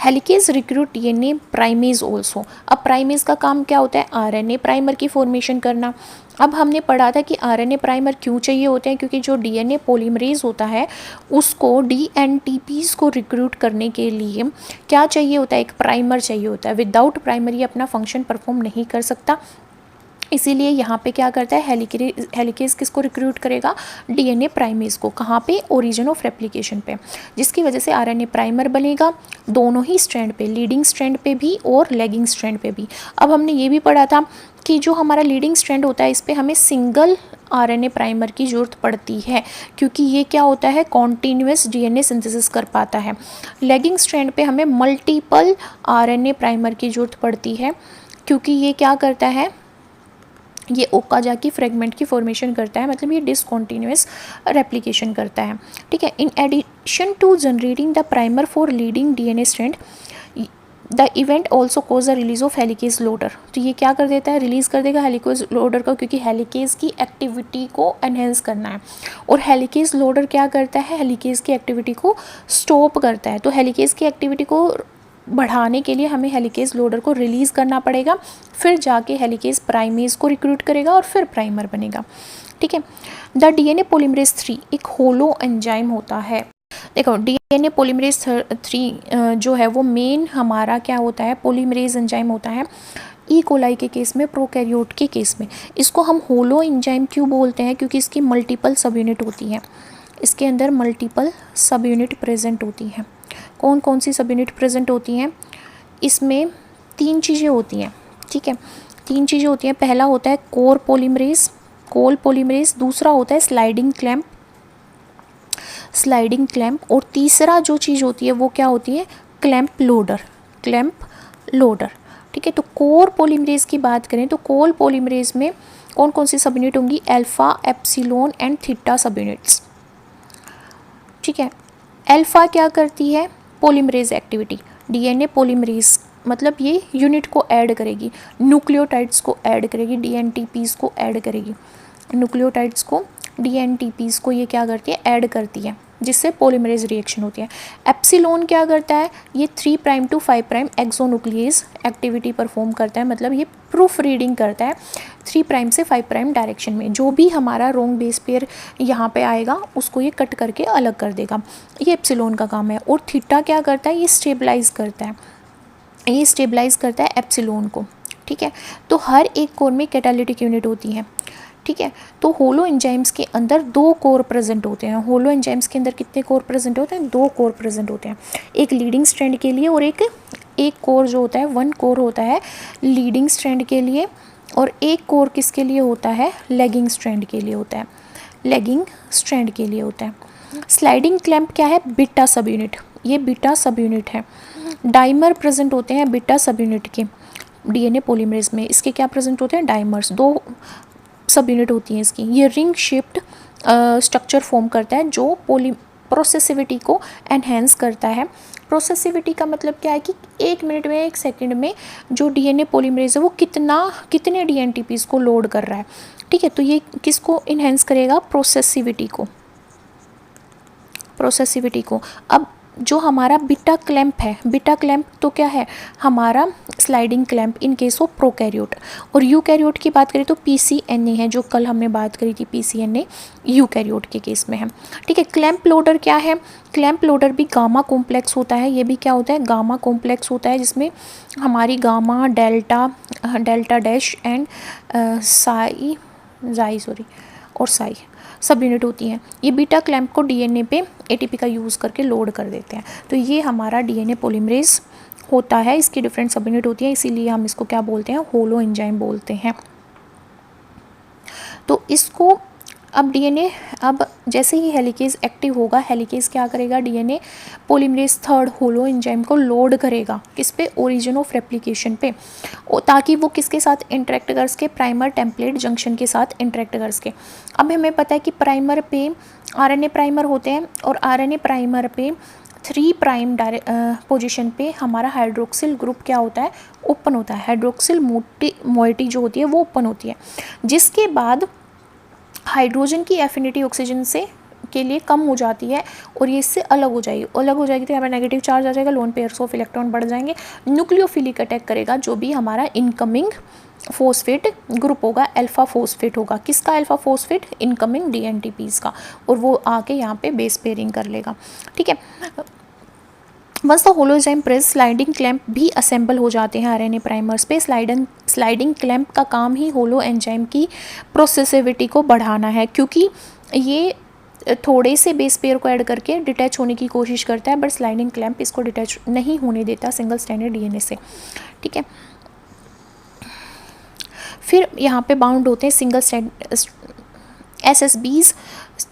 Helicase recruit DNA primase also. अब प्राइमेज का काम क्या होता है, आरएनए प्राइमर की फॉर्मेशन करना। अब हमने पढ़ा था कि आरएनए प्राइमर क्यों चाहिए होते हैं, क्योंकि जो डीएनए पॉलीमरेज होता है उसको डीएनटीपीज को रिक्रूट करने के लिए क्या चाहिए होता है, एक प्राइमर चाहिए होता है। विदाउट प्राइमर ये अपना फंक्शन परफॉर्म नहीं कर सकता, इसीलिए यहाँ पे क्या करता है, हेलिकेज किसको रिक्रूट करेगा, डीएनए प्राइमेज को। कहाँ पे, ओरिजिन ऑफ रेप्लिकेशन पे, जिसकी वजह से आरएनए प्राइमर बनेगा दोनों ही स्ट्रैंड पे, लीडिंग स्ट्रैंड पे भी और लेगिंग स्ट्रैंड पे भी। अब हमने ये भी पढ़ा था कि जो हमारा लीडिंग स्ट्रैंड होता है इस पर हमें सिंगल आरएनए प्राइमर की ज़रूरत पड़ती है, क्योंकि ये क्या होता है, कॉन्टीन्यूअस डीएनए सिंथेसिस कर पाता है। लेगिंग स्ट्रैंड पे हमें मल्टीपल आरएनए प्राइमर की ज़रूरत पड़ती है, क्योंकि ये क्या करता है, ये ओकाजाकी फ्रेगमेंट की फॉर्मेशन करता है, मतलब ये डिसकॉन्टीन्यूअस रेप्लिकेशन करता है। ठीक है, in addition to generating the primer for leading DNA strand, the event also cause the release of helicase loader. तो ये क्या कर देता है, रिलीज कर देगा हेलिकेज लोडर को, क्योंकि हेलिकेज की एक्टिविटी को एनहेंस करना है। और हेलिकेज लोडर क्या करता है, हेलिकेज की एक्टिविटी को स्टॉप करता है। तो हेलिकेज की एक्टिविटी को बढ़ाने के लिए हमें हेलिकेज लोडर को रिलीज़ करना पड़ेगा, फिर जाके हेलिकेज प्राइमेज को रिक्रूट करेगा और फिर प्राइमर बनेगा। ठीक है, द डीएनए पॉलीमरेज 3 एक होलो एंजाइम होता है। देखो डीएनए पॉलीमरेज 3 जो है वो मेन हमारा क्या होता है, पॉलीमरेज एंजाइम होता है। ई कोलाई के केस में, प्रोकैरियोट के केस में इसको हम होलो एंजाइम क्यों बोलते हैं, क्योंकि इसकी मल्टीपल सब यूनिट होती हैं, इसके अंदर मल्टीपल सब यूनिट प्रेजेंट होती हैं। कौन कौन सी सब यूनिट प्रेजेंट होती हैं, इसमें 3 चीज़ें होती हैं। ठीक है, 3 चीज़ें होती हैं। पहला होता है कोर पॉलीमरेज, दूसरा होता है स्लाइडिंग क्लैंप, और तीसरा जो चीज़ होती है वो क्या होती है, क्लैंप लोडर। ठीक है, तो कोर पॉलीमरेज की बात करें तो कोर पॉलीमरेज में कौन कौन सी सब यूनिट होंगी, अल्फा, एप्सिलॉन एंड थीटा सब यूनिट्स। ठीक है, अल्फा क्या करती है, पॉलीमरेज एक्टिविटी, डीएनए पॉलीमरेज मतलब ये यूनिट को ऐड करेगी, न्यूक्लियोटाइड्स को ऐड करेगी, डीएनटीपीज को ऐड करेगी, न्यूक्लियोटाइड्स को, डीएनटीपीज को ये क्या करती है, ऐड करती है, जिससे पॉलीमरेज रिएक्शन होती है। एप्सिलॉन क्या करता है, ये 3' to 5' एक्सोन्यूक्लियस एक्टिविटी परफॉर्म करता है, मतलब ये प्रूफ रीडिंग करता है 3' से 5' डायरेक्शन में। जो भी हमारा रोंग बेस पेयर यहाँ पे आएगा उसको ये कट करके अलग कर देगा, ये एप्सिलॉन का काम है। और थीटा क्या करता है, ये स्टेबलाइज करता है एप्सिलॉन को। ठीक है, तो हर एक कोर में कैटालिटिक यूनिट होती है। ठीक है, तो होलो एंजाइम्स के अंदर 2 कोर प्रेजेंट होते हैं। होलो एंजाइम्स के अंदर कितने कोर प्रेजेंट होते हैं, 2 कोर प्रेजेंट होते हैं, एक लीडिंग स्ट्रैंड के लिए और एक कोर जो होता है 1 कोर होता है लीडिंग स्ट्रैंड के लिए, और एक कोर किसके लिए होता है, लेगिंग स्ट्रैंड के लिए होता है। स्लाइडिंग क्लैंप क्या है, बीटा सब यूनिट, ये बीटा सब यूनिट है। डाइमर प्रेजेंट होते हैं बीटा सब यूनिट के डीएनए पॉलीमरेज में, इसके क्या प्रेजेंट होते हैं, डाइमर्स, 2 सब यूनिट होती हैं इसकी। ये रिंग शेप्ड स्ट्रक्चर फॉर्म करता है जो प्रोसेसिविटी को एनहेंस करता है। प्रोसेसिविटी का मतलब क्या है कि 1 मिनट में 1 सेकंड में जो डीएनए पॉलीमरेज है वो कितने डीएनटीपीज को लोड कर रहा है। ठीक है, तो ये किसको इनहेंस करेगा, प्रोसेसिविटी को। अब जो हमारा बीटा क्लैंप है, बीटा क्लैंप तो क्या है, हमारा sliding clamp in case of prokaryote. और यूकैरियोट की बात करें तो पीसीएनए है, जो कल हमने बात करी थी, पीसीएनए यूकैरियोट के केस में है। ठीक है, क्लैंप लोडर क्या है, क्लैंप लोडर भी गामा कॉम्प्लेक्स होता है। ये भी क्या होता है, गामा कॉम्प्लेक्स होता है, जिसमें हमारी गामा, डेल्टा डैश एंड और साई सब यूनिट होती हैं। ये बीटा क्लैंप को डीएनए पे एटीपी का यूज़ करके लोड कर देते हैं। तो ये हमारा डीएनए पॉलीमरेज होता है, इसकी डिफरेंट सब यूनिट होती है, इसीलिए हम इसको क्या बोलते हैं, होलो एंजाइम बोलते हैं। तो इसको अब डीएनए, अब जैसे ही हेलिकेज एक्टिव होगा, हेलिकेज क्या करेगा, DNA polymerase third holo enzyme को लोड करेगा, किस पे, ओरिजिन ऑफ रेप्लिकेशन पे, ताकि वो किसके साथ इंटरेक्ट कर सके, प्राइमर टेम्पलेट जंक्शन के साथ इंटरेक्ट कर सके। अब हमें पता है कि प्राइमर पे आरएनए प्राइमर होते हैं, और आरएनए प्राइमर पे 3 प्राइम पोजीशन पे हमारा हाइड्रोक्सिल ग्रुप क्या होता है, ओपन होता है। हाइड्रोक्सिल मोइटी जो होती है वो ओपन होती है, जिसके बाद हाइड्रोजन की एफिनिटी ऑक्सीजन से के लिए कम हो जाती है, और ये इससे अलग हो जाएगी तो यहाँ पर नेगेटिव चार्ज आ जाएगा, लोन पेयर्स ऑफ इलेक्ट्रॉन बढ़ जाएंगे, न्यूक्लियोफिलिक अटैक करेगा जो भी हमारा इनकमिंग फोस्फेट ग्रुप होगा, अल्फा फोस्फेट होगा। किसका अल्फा फोस्फेट, इनकमिंग डीएनटीपीज का, और वो आके यहाँ पे बेस पेयरिंग कर लेगा। ठीक है, once the holoenzyme press, sliding clamp भी असेंबल हो जाते हैं आरएनए प्राइमर्स पे। स्लाइडिंग क्लैंप का काम ही होलो एंजाइम की प्रोसेसिविटी को बढ़ाना है, क्योंकि ये थोड़े से बेस पेयर को ऐड करके डिटैच होने की कोशिश करता है, बट स्लाइडिंग क्लैंप इसको डिटैच नहीं होने देता सिंगल स्टैंडर्ड डीएनए से। ठीक है, फिर यहाँ पे बाउंड होते हैं सिंगल SSBs।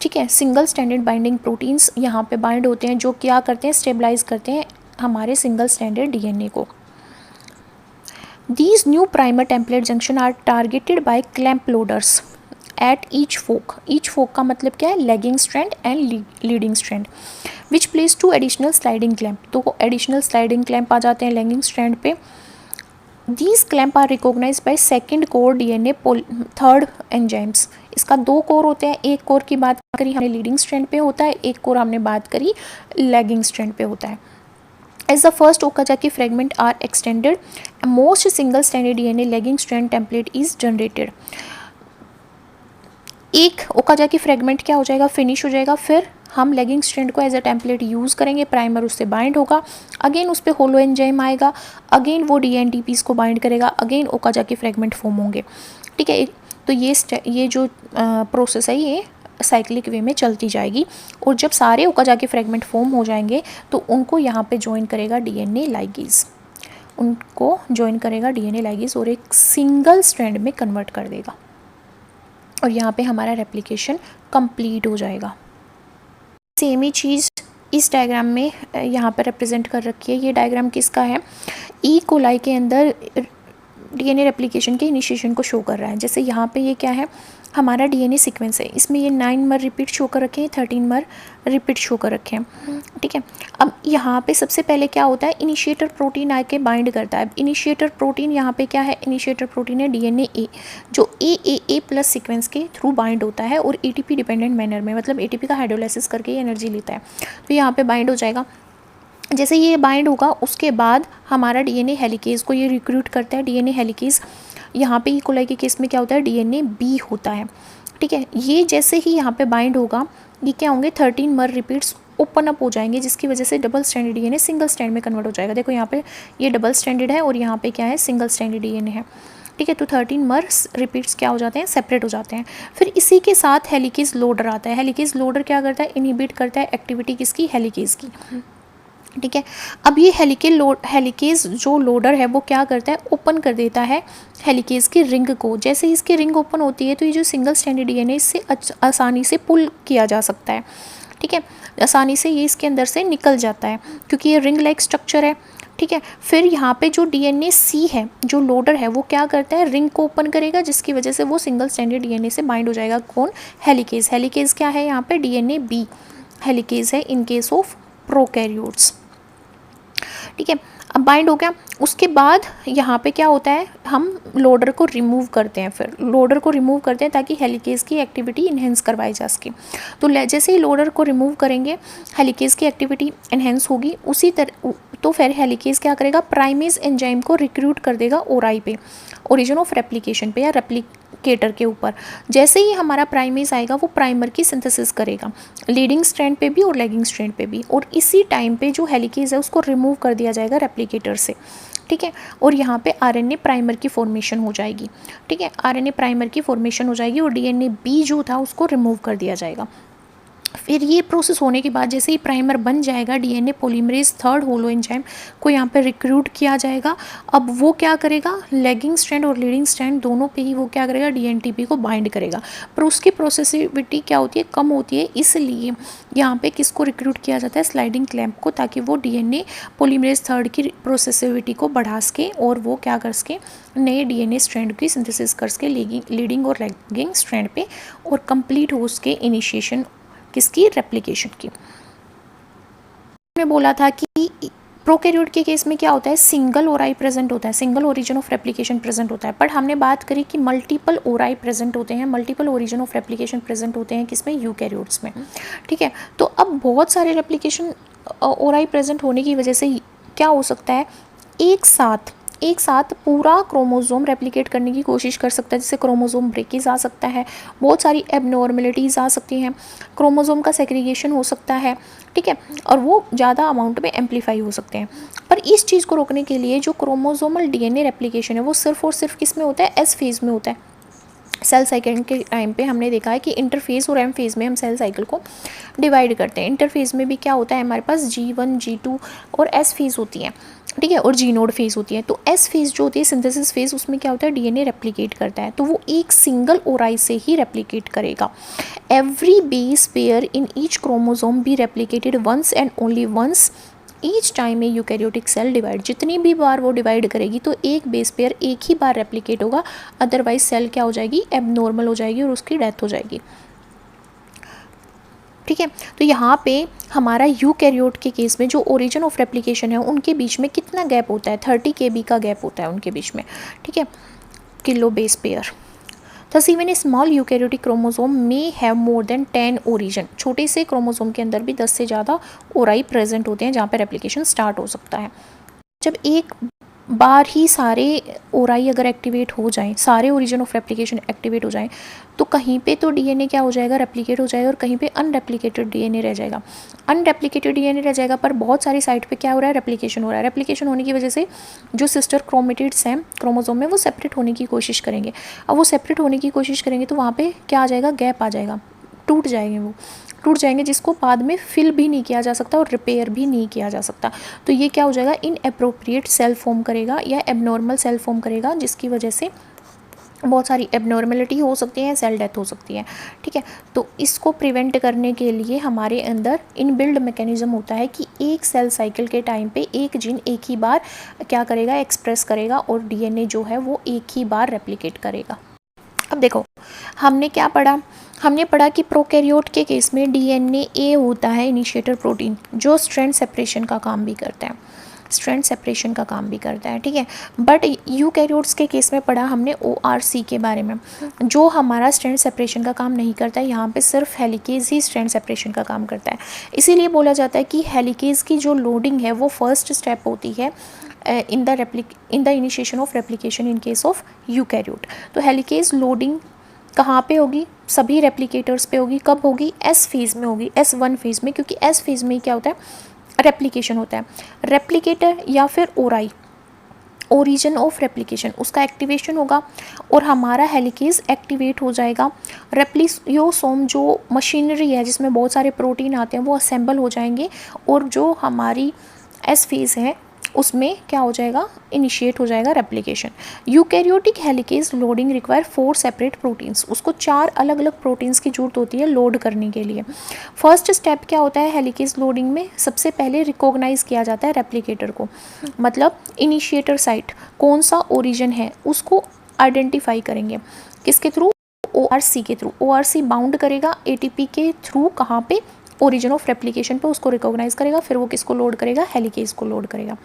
ठीक है, सिंगल स्टैंडर्ड बाइंडिंग प्रोटीन्स यहाँ पे बाइंड होते हैं, जो क्या करते हैं, स्टेबलाइज करते हैं हमारे सिंगल स्टैंडर्ड डीएनए को। These new primer template junction are targeted by clamp loaders at each fork. Each fork का मतलब क्या है, lagging strand and leading strand, which place 2 additional sliding clamp। तो additional sliding clamp आ जाते हैं lagging strand पे। These clamp are recognized by second core DNA third enzymes। इसका 2 कोर होते हैं, एक कोर की बात करी हमने लीडिंग स्ट्रैंड पे होता है, एक कोर हमने बात करी लैगिंग स्ट्रैंड पे होता है। As the first Okazaki fragment are extended, most single stranded DNA lagging strand template is generated। एक ओकाजाकी फ्रेगमेंट क्या हो जाएगा, फिनिश हो जाएगा, फिर हम लेगिंग स्ट्रैंड को एज अ टेम्पलेट यूज़ करेंगे, प्राइमर उससे बाइंड होगा, अगेन उस पर होलो एंजाइम आएगा, अगेन वो डीएनटीपीस को बाइंड करेगा, अगेन ओकाजाकी फ्रेगमेंट फॉर्म होंगे। ठीक है, तो ये जो प्रोसेस है ये साइक्लिक वे में चलती जाएगी, और जब सारे ओकाजाकी फ्रेगमेंट फॉर्म हो जाएंगे तो उनको यहाँ पे ज्वाइन करेगा डीएनए लाइगेज, और एक सिंगल स्ट्रैंड में कन्वर्ट कर देगा, और यहाँ पे हमारा रेप्लिकेशन कंप्लीट हो जाएगा। सेम ही चीज़ इस डायग्राम में यहाँ पर रिप्रेजेंट कर रखी है। ये डायग्राम किसका है, ई कोलाई के अंदर डीएनए रेप्लिकेशन के इनिशिएशन को शो कर रहा है। जैसे यहाँ पे ये क्या है, हमारा डीएनए सीक्वेंस है, इसमें ये 9 मर रिपीट शो कर रखे हैं, 13 मर रिपीट शो कर रखे हैं। ठीक है, अब यहाँ पे सबसे पहले क्या होता है, इनिशिएटर प्रोटीन आके बाइंड करता है। इनिशिएटर प्रोटीन यहाँ पे क्या है, इनिशिएटर प्रोटीन है डीएनए ए, जो ए प्लस सीक्वेंस के थ्रू बाइंड होता है, और एटीपी डिपेंडेंट मैनर में, मतलब एटीपी का हाइड्रोलाइसिस करके ये एनर्जी लेता है, तो यहाँ पे बाइंड हो जाएगा। जैसे ये बाइंड होगा उसके बाद हमारा डीएनए हेलिकेज को ये रिक्रूट करता है। डीएनए हेलिकेज यहाँ पे ई कोलाई के केस में क्या होता है, डीएनए बी होता है। ठीक है, ये जैसे ही यहाँ पे बाइंड होगा, ये क्या होंगे, 13 मर रिपीट्स ओपन अप हो जाएंगे, जिसकी वजह से double standard DNA single stand में कन्वर्ट हो जाएगा। देखो यहाँ पे ये डबल स्टैंडर्ड है, और यहाँ पे क्या है, सिंगल स्टैंडर्ड डीएनए है। ठीक है, तो 13 मर रिपीट्स क्या हो जाते हैं, सेपरेट हो जाते हैं। फिर इसी के साथ हेलिकेज लोडर आता है। हेलिकेज लोडर क्या करता है, इनहिबिट करता है एक्टिविटी किसकी, हेलिकेज की। ठीक है, अब ये हेलिकेज जो लोडर है वो क्या करता है, ओपन कर देता है हेलिकेज की रिंग को। जैसे ही इसकी रिंग ओपन होती है तो ये जो सिंगल स्टैंडर्ड डीएनए इससे आसानी से पुल किया जा सकता है। ठीक है, आसानी से ये इसके अंदर से निकल जाता है, क्योंकि ये रिंग लाइक स्ट्रक्चर है। ठीक है, फिर यहाँ पे जो डीएनए सी है, जो लोडर है, वो क्या करता है, रिंग को ओपन करेगा, जिसकी वजह से वो सिंगल स्टैंडर्ड डीएनए से बाइंड हो जाएगा। कौन, हेलिकेज। हेलिकेज क्या है, यहाँ पे डीएनए बी हेलिकेज है इन केस ऑफ प्रोकैरियोट्स। ठीक है, अब बाइंड हो गया, उसके बाद यहाँ पे क्या होता है, हम लोडर को रिमूव करते हैं, फिर लोडर को रिमूव करते हैं ताकि हेलिकेज़ की एक्टिविटी इन्हेंस करवाई जा सके। तो जैसे ही लोडर को रिमूव करेंगे हेलिकेज़ की एक्टिविटी इन्हेंस होगी, उसी तरह तो फिर हेलिकेज़ क्या करेगा, प्राइमेज एंजाइम को रिक्रूट कर देगा ओराई पे, ओरिजिन ऑफ रेप्लिकेशन पे या रेप्लिकेटर के ऊपर। जैसे ही हमारा प्राइमेज आएगा वो प्राइमर की सिंथेसिस करेगा, लीडिंग स्ट्रैंड पे भी और लैगिंग स्ट्रैंड पे भी, और इसी टाइम पे जो हेलिकेज़ है उसको रिमूव कर दिया जाएगा रेप्लिकेटर से, ठीक है। और यहाँ पे आरएनए प्राइमर की फॉर्मेशन हो जाएगी, ठीक है, आरएनए प्राइमर की फॉर्मेशन हो जाएगी और डीएनए बी जो था उसको रिमूव कर दिया जाएगा। फिर ये प्रोसेस होने के बाद जैसे ही प्राइमर बन जाएगा, DNA polymerase third holo enzyme को यहाँ पे रिक्रूट किया जाएगा। अब वो क्या करेगा, लैगिंग स्ट्रैंड और लीडिंग स्ट्रैंड दोनों पे ही वो क्या करेगा, डीएनटीपी को बाइंड करेगा, पर उसकी प्रोसेसिविटी क्या होती है, कम होती है। इसलिए यहाँ पे किसको रिक्रूट किया जाता है, स्लाइडिंग क्लैंप को, ताकि वो डीएनए पॉलीमरेज थर्ड की प्रोसेसिविटी को बढ़ा सके और वो क्या कर सके, नए डीएनए स्ट्रैंड की सिंथेसिस कर सके लीडिंग और लैगिंग स्ट्रैंड पे, और कंप्लीट हो सके इनिशिएशन किसकी, रेप्लिकेशन की। मैं बोला था कि प्रोकैरियोट के केस में क्या होता है, सिंगल ओराई प्रेजेंट होता है, single origin of replication present होता है, बट हमने बात करी कि मल्टीपल ओराई प्रेजेंट होते हैं, multiple origin of replication present होते हैं किसमें, यूकैरियोट्स में, ठीक है। तो अब बहुत सारे रेप्लिकेशन ओराई प्रेजेंट होने की वजह से क्या हो सकता है, एक साथ पूरा क्रोमोसोम रेप्लिकेट करने की कोशिश कर सकता है, जिससे क्रोमोसोम ब्रेकेज आ सकता है, बहुत सारी एबनॉर्मलिटीज़ आ सकती हैं, क्रोमोसोम का सेग्रीगेशन हो सकता है, ठीक है, और वो ज़्यादा अमाउंट में एम्पलीफाई हो सकते हैं। पर इस चीज़ को रोकने के लिए जो क्रोमोसोमल डीएनए रेप्लिकेशन है वो सिर्फ और सिर्फ किस में होता है, एस फेज़ में होता है। सेल साइकिल के टाइम पे हमने देखा है कि इंटरफेज और एम फेज़ में हम सेल साइकिल को डिवाइड करते हैं। इंटरफेज में भी क्या होता है, हमारे पास G1 G2 और एस फेज़ होती है, ठीक है, और जी नोड फेज़ होती है। तो एस फेज़ जो होती है, सिंथेसिस फेज़, उसमें क्या होता है, डीएनए रेप्लिकेट करता है, तो वो एक सिंगल ओराई से ही रेप्लिकेट करेगा। Every base pair in each chromosome be replicated once and only once each time a eukaryotic cell divide. जितनी भी बार वो डिवाइड करेगी तो एक बेस पेयर एक ही बार रेप्लिकेट होगा, अदरवाइज सेल क्या हो जाएगी, एबनॉर्मल हो जाएगी और उसकी डेथ हो जाएगी, ठीक है। तो यहाँ पे हमारा यूकैरियोट के केस में जो ओरिजिन ऑफ रेप्लिकेशन है उनके बीच में कितना गैप होता है, 30 kb का गैप होता है उनके बीच में, ठीक है, kilo base pair. Thus even a small eukaryotic chromosome may have more than 10 origin। छोटे से क्रोमोसोम के अंदर भी 10 से ज़्यादा ओराई प्रेजेंट होते हैं जहाँ पे रेप्लिकेशन स्टार्ट हो सकता है। जब एक बार ही सारे ओराई अगर एक्टिवेट हो जाएं, सारे ओरिजिन ऑफ रेप्लिकेशन एक्टिवेट हो जाएं, तो कहीं पे तो डीएनए क्या हो जाएगा, रेप्लिकेट हो जाएगा, और कहीं पे अनरेप्लिकेटेड डीएनए रह जाएगा। अनरेप्लिकेटेड डीएनए रह जाएगा, पर बहुत सारी साइट पे क्या हो रहा है, रेप्लिकेशन हो रहा है। रेप्लिकेशन होने की वजह से जो सिस्टर क्रोमेटिड्स हैं क्रोमोसोम में, वो सेपरेट होने की कोशिश करेंगे। अब वो सेपरेट होने की कोशिश करेंगे तो वहाँ पर क्या आ जाएगा, गैप आ जाएगा, टूट जाएंगे, जिसको बाद में फिल भी नहीं किया जा सकता और रिपेयर भी नहीं किया जा सकता। तो ये क्या हो जाएगा, इनएप्रोप्रिएट सेल फॉर्म करेगा या एबनॉर्मल सेल फॉर्म करेगा, जिसकी वजह से बहुत सारी एबनॉर्मलिटी हो सकती है, सेल डेथ हो सकती है, ठीक है। तो इसको प्रिवेंट करने के लिए हमारे अंदर इनबिल्ड मैकेनिज्म होता है कि एक सेल साइकिल के टाइम पे एक जीन एक ही बार क्या करेगा, एक्सप्रेस करेगा, और डीएनए जो है वो एक ही बार रेप्लिकेट करेगा। अब देखो हमने क्या पढ़ा, हमने पढ़ा कि प्रोकैरियोट के केस में डीएनए ए होता है इनिशिएटर प्रोटीन, जो स्ट्रैंड सेपरेशन का काम भी करता है, ठीक है। बट यूकैरियोट्स के केस में पढ़ा हमने ORC के बारे में, जो हमारा स्ट्रैंड सेपरेशन का काम नहीं करता है। यहाँ पे सिर्फ हेलिकेज ही स्ट्रैंड सेपरेशन का काम करता है। इसीलिए बोला जाता है कि हेलिकेज की जो लोडिंग है वो फर्स्ट स्टेप होती है in the initiation of replication in case of eukaryote. तो हेलिकेज लोडिंग कहाँ पे होगी, सभी रेप्लिकेटर्स पे होगी। कब होगी, एस फेज़ में होगी, S1 फेज़ में, क्योंकि एस फेज़ में क्या होता है, रेप्लिकेशन होता है। रेप्लिकेटर या फिर ओराई, ओरिजिन ऑफ रेप्लिकेशन, उसका एक्टिवेशन होगा और हमारा हेलिकेज एक्टिवेट हो जाएगा। रेप्लियोसोम जो मशीनरी है जिसमें बहुत सारे प्रोटीन आते हैं वो असेंबल हो जाएंगे, और जो हमारी एस फेज़ है उसमें क्या हो जाएगा, इनिशिएट हो जाएगा replication. Eukaryotic helicase loading require 4 separate proteins, उसको 4 अलग अलग प्रोटीन्स की जरूरत होती है लोड करने के लिए। फर्स्ट स्टेप क्या होता है हेलिकेज लोडिंग में, सबसे पहले रिकॉग्नाइज किया जाता है रेप्लिकेटर को, मतलब इनिशिएटर साइट कौन सा ओरिजिन है उसको आइडेंटिफाई करेंगे, किसके थ्रू, ORC के थ्रू। ORC बाउंड करेगा ATP के थ्रू, कहाँ पे, ओरिजिन ऑफ रेप्लिकेशन पे, उसको रिकॉग्नाइज करेगा, फिर वो किसको लोड करेगा, हेलिकेज को लोड करेगा।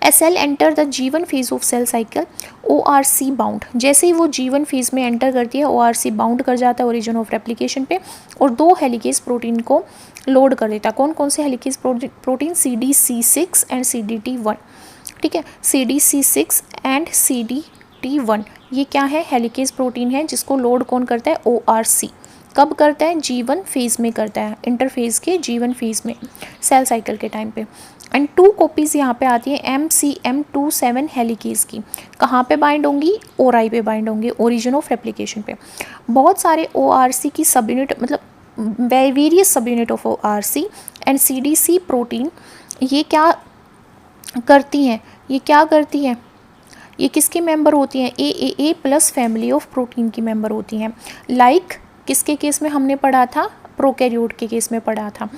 A cell enter the G1 phase of cell cycle, ORC bound. जैसे ही वो G1 फेज में एंटर करती है, ORC बाउंड कर जाता है ओरिजिन ऑफ रेप्लिकेशन पे और 2 हेलिकेज प्रोटीन को लोड कर देता है। कौन कौन से helicase protein? CDC6 and CDT1। ठीक है, CDC6 एंड CDT1 ये क्या है? हेलिकेज प्रोटीन है जिसको लोड कौन करता है? ORC। कब करता है? G1 फेज में करता है, इंटरफेज के G1 फेज में सेल साइकिल के टाइम पे। एंड 2 कॉपीज़ यहाँ पे आती है MCM27 हेलिकेज की। कहाँ पे बाइंड होंगी? ORI पे बाइंड होंगे, ओरिजिन ऑफ रेप्लिकेशन पे। बहुत सारे ORC की सब यूनिट, मतलब वेरियस सब unit of ORC and CDC protein ये क्या करती हैं? ये किसके मेंबर होती हैं? AAA plus family of protein की मेंबर होती हैं। लाइक किसके केस में हमने पढ़ा था? प्रोकैरियोट के केस में पढ़ा था।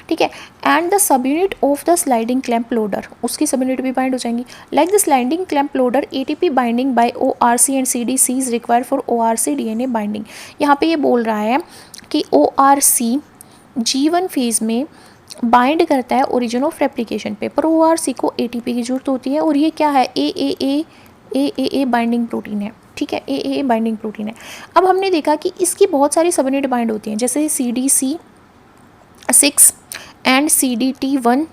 ठीक है, and the subunit of the sliding clamp loader, उसकी सब यूनिट भी बाइंड हो जाएंगी। Like the sliding clamp loader, ATP binding by ORC and CDC is required for ORC DNA binding. यहाँ पे ये बोल रहा है कि ORC G1 फेज में बाइंड करता है ओरिजिन ऑफ रेप्लिकेशन पे, पर ORC को ATP की जरूरत होती है और ये क्या है? AAA बाइंडिंग प्रोटीन है। ठीक है, AAA बाइंडिंग प्रोटीन है। अब हमने देखा कि इसकी बहुत सारी सब यूनिट बाइंड होती हैं, जैसे CDC6 and CDT1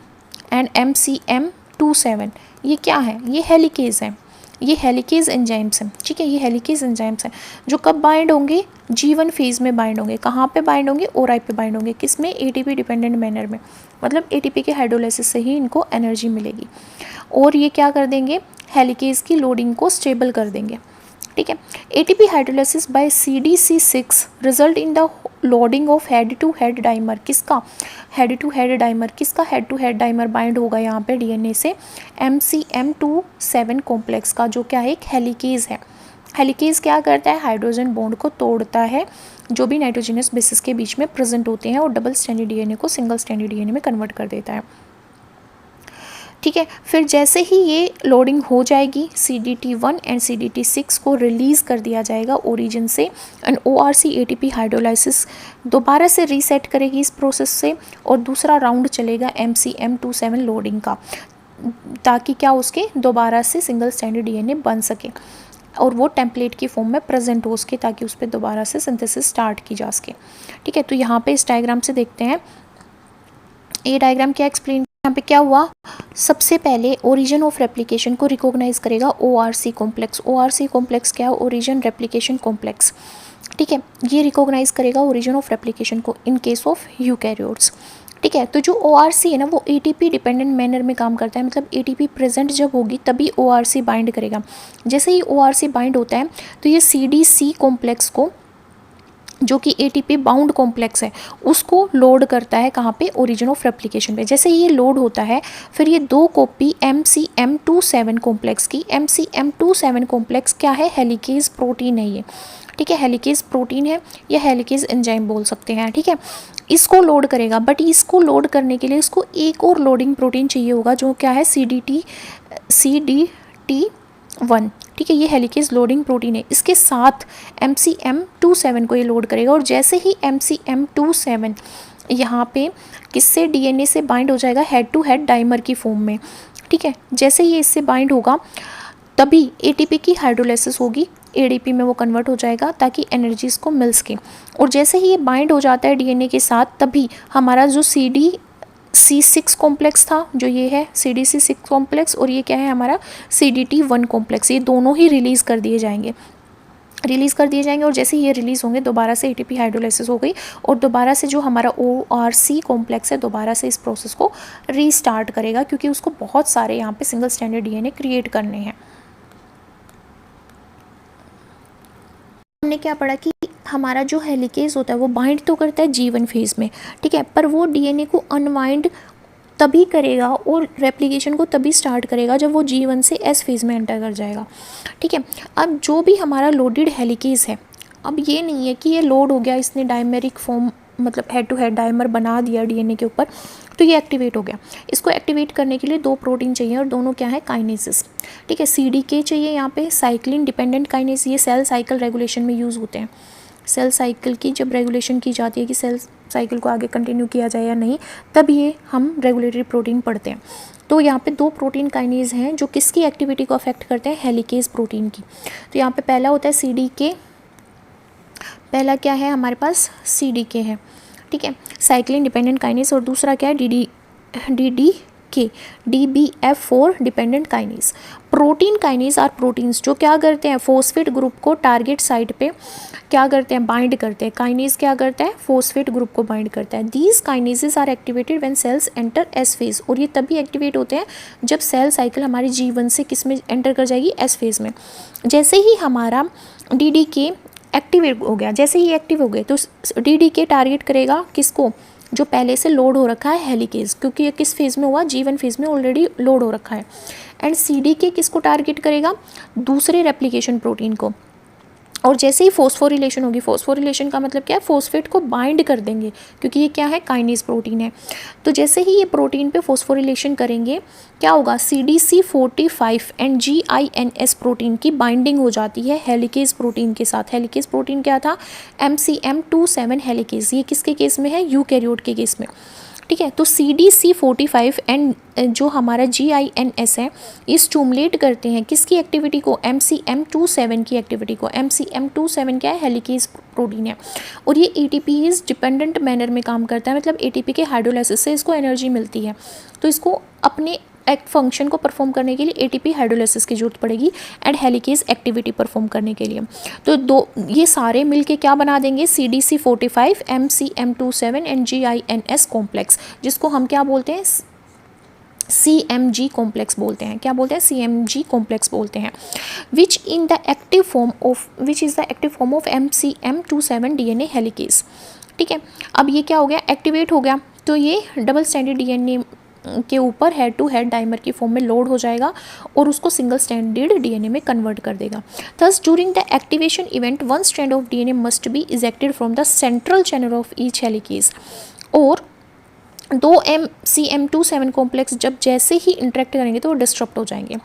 and MCM27। ये क्या है? ये हेलिकेज है, ये हेलिकेज एंजाइम्स हैं। ठीक है, ये हेलिकेज एंजाइम्स हैं जो कब बाइंड होंगे? G1 फेज में बाइंड होंगे। कहाँ पे बाइंड होंगे? ORI पे बाइंड होंगे। किस में? ATP डिपेंडेंट मैनर में, मतलब ATP के हाइड्रोलाइसिस से ही इनको एनर्जी मिलेगी और ये क्या कर देंगे? हेलिकेज की लोडिंग को स्टेबल कर देंगे। ठीक है, ATP hydrolysis by CDC6 result in the loading of head to head dimer. किसका? Head to head dimer. किसका head to head dimer bind होगा यहाँ पे DNA से? MCM27 कॉम्प्लेक्स का, जो क्या है? एक हेलिकेज है। हेलिकेज क्या करता है? हाइड्रोजन बॉन्ड को तोड़ता है जो भी नाइट्रोजनस बेसिस के बीच में प्रेजेंट होते हैं और डबल स्ट्रैंडेड DNA को सिंगल स्ट्रैंडेड DNA में कन्वर्ट कर देता है। ठीक है, फिर जैसे ही ये लोडिंग हो जाएगी, CDT1 एंड CDT6 को रिलीज़ कर दिया जाएगा ओरिजिन से एंड ORC ATP हाइड्रोलाइसिस दोबारा से रीसेट करेगी इस प्रोसेस से और दूसरा राउंड चलेगा MCM27 लोडिंग का, ताकि क्या उसके दोबारा से सिंगल स्ट्रैंडेड DNA बन सके और वो टेम्पलेट की फॉर्म में प्रेजेंट हो सके, ताकि उस पर दोबारा से सिंथेसिस स्टार्ट की जा सके। ठीक है, तो यहाँ पे इस डायग्राम से देखते हैं, ये डायग्राम क्या एक्सप्लेन, यहाँ पे क्या हुआ? सबसे पहले ओरिजिन ऑफ रेप्लिकेशन को रिकॉग्नाइज करेगा ORC कॉम्प्लेक्स। ORC कॉम्प्लेक्स क्या है? Origin replication complex. ठीक है, ये रिकॉग्नाइज करेगा ओरिजिन ऑफ रेप्लिकेशन को इन केस ऑफ यूकैरियोट्स। ठीक है, तो जो ORC है ना वो ATP डिपेंडेंट मैनर में काम करता है, मतलब ATP प्रेजेंट जब होगी तभी ORC बाइंड करेगा। जैसे ही ORC बाइंड होता है तो ये CDC कॉम्प्लेक्स को, जो कि ATP बाउंड कॉम्प्लेक्स है, उसको लोड करता है कहाँ पे? ओरिजिन ऑफ रेप्लिकेशन पे। जैसे ये लोड होता है फिर ये 2 कॉपी MCM27 कॉम्प्लेक्स की, MCM27 कॉम्प्लेक्स क्या है? हेलिकेज प्रोटीन है ये। ठीक है, हेलिकेज प्रोटीन है या हेलिकेज एंजाइम बोल सकते हैं। ठीक है, इसको लोड करेगा, बट इसको लोड करने के लिए इसको एक और लोडिंग प्रोटीन चाहिए होगा, जो क्या है? CDT1। ठीक है, ये हेलिकेज लोडिंग प्रोटीन है। इसके साथ MCM27 को ये लोड करेगा और जैसे ही MCM27 यहाँ पे किससे? DNA से बाइंड हो जाएगा हेड टू हेड डाइमर की फॉर्म में। ठीक है, जैसे ही इससे बाइंड होगा तभी ATP की हाइड्रोलाइसिस होगी, ADP में वो कन्वर्ट हो जाएगा ताकि एनर्जीज को मिल सके। और जैसे ही ये बाइंड हो जाता है DNA के साथ, तभी हमारा जो CDC6 कॉम्प्लेक्स था, जो ये है CDC6 कॉम्प्लेक्स, और ये क्या है? हमारा CDT1 कॉम्प्लेक्स, ये दोनों ही रिलीज़ कर दिए जाएंगे और जैसे ही ये रिलीज़ होंगे दोबारा से ATP हाइड्रोलाइसिस हो गई और दोबारा से जो हमारा ORC कॉम्प्लेक्स है दोबारा से इस प्रोसेस को रीस्टार्ट करेगा, क्योंकि उसको बहुत सारे यहाँ पे सिंगल स्ट्रैंडेड DNA क्रिएट करने हैं। हमने क्या पढ़ा कि हमारा जो हेलिकेज होता है वो बाइंड तो करता है G1 फेज में। ठीक है, पर वो DNA को अनवाइंड तभी करेगा और रेप्लिकेशन को तभी स्टार्ट करेगा जब वो G1 से S फेज में एंटर कर जाएगा। ठीक है, अब जो भी हमारा लोडेड हेलिकेज है, अब ये नहीं है कि ये लोड हो गया, इसने डायमेरिक फॉर्म, मतलब हेड टू हेड डाइमर बना दिया DNA के ऊपर, तो ये एक्टिवेट हो गया। इसको एक्टिवेट करने के लिए 2 प्रोटीन चाहिए और दोनों क्या है? काइनेसिस। ठीक है, CDK चाहिए यहाँ पे, साइक्लिन डिपेंडेंट काइनेस। ये सेल साइकिल रेगुलेशन में यूज़ होते हैं। सेल साइकिल की जब रेगुलेशन की जाती है कि सेल साइकिल को आगे कंटिन्यू किया जाए या नहीं, तब ये हम रेगुलेटरी प्रोटीन पढ़ते हैं। तो यहाँ पे दो प्रोटीन काइनेज हैं जो किसकी एक्टिविटी को अफेक्ट करते हैं, हेलिकेज प्रोटीन की। तो यहाँ पे पहला होता है CDK, पहला क्या है हमारे पास CDK है, ठीक है, साइक्लिन डिपेंडेंट काइनेज, और दूसरा क्या है DDK, DBF4 dependent kinase. Protein kinase are proteins जो क्या करते हैं, फोस्फेट ग्रुप को टारगेट साइट पे क्या करते हैं, बाइंड करते हैं। काइनेज क्या करता है, फोस्फेट ग्रुप को बाइंड करता है। These kinases are activated when cells enter S phase, और ये तभी एक्टिवेट होते हैं जब सेल साइकिल हमारे G1 से किस में एंटर कर जाएगी, एस फेज में। जैसे ही हमारा DDK एक्टिवेट हो गया, जैसे ही एक्टिव हो गए तो DDK टारगेट करेगा किसको, जो पहले से लोड हो रखा है हेलिकेज, क्योंकि ये किस फेज़ में हुआ, G1 फेज़ में ऑलरेडी लोड हो रखा है। एंड CDK किसको टारगेट करेगा, दूसरे रेप्लिकेशन प्रोटीन को। और जैसे ही फोस्फोरिलेशन होगी, फोस्फोरिलेशन का मतलब क्या है, फोस्फेट को बाइंड कर देंगे, क्योंकि ये क्या है, काइनेज प्रोटीन है। तो जैसे ही ये प्रोटीन पे फोस्फोरिलेशन करेंगे क्या होगा, CDC45 एंड GINS प्रोटीन की बाइंडिंग हो जाती है हेलिकेज प्रोटीन के साथ। हेलिकेज प्रोटीन क्या था, MCM27 हेलिकेज। ये किसके केस में है, यूकैरियोट के केस में, ठीक है। तो CDC45 एंड जो हमारा GINS है, ये स्टूमुलेट करते हैं किसकी एक्टिविटी को, MCM27 की एक्टिविटी को। MCM27 क्या है, हेलिकेज प्रोटीन है, और ये ATPase डिपेंडेंट मैनर में काम करता है, मतलब ATP के हाइड्रोलाइसिस से इसको एनर्जी मिलती है। तो इसको अपने एक फंक्शन को परफॉर्म करने के लिए ATP हाइड्रोलाइसिस की जरूरत पड़ेगी एंड हेलिकेज एक्टिविटी परफॉर्म करने के लिए। तो दो ये सारे मिलके क्या बना देंगे, CDC45 MCM27 and GINS complex, जिसको हम क्या बोलते हैं, CMG कॉम्प्लेक्स बोलते हैं। क्या बोलते हैं, CMG कॉम्प्लेक्स बोलते हैं। Which is the active form of MCM27 DNA helicase, ठीक है। अब ये क्या हो गया, एक्टिवेट हो गया, तो ये डबल स्टैंडर्ड DNA के ऊपर हेड टू हेड डाइमर की फॉर्म में लोड हो जाएगा और उसको सिंगल स्टैंडर्ड DNA में कन्वर्ट कर देगा। Thus during the activation event one strand of DNA must be ejected from the central channel of each helicase, और दो MCM27 कॉम्प्लेक्स जब जैसे ही इंटरेक्ट करेंगे तो वो डिस्टर्ब हो जाएंगे,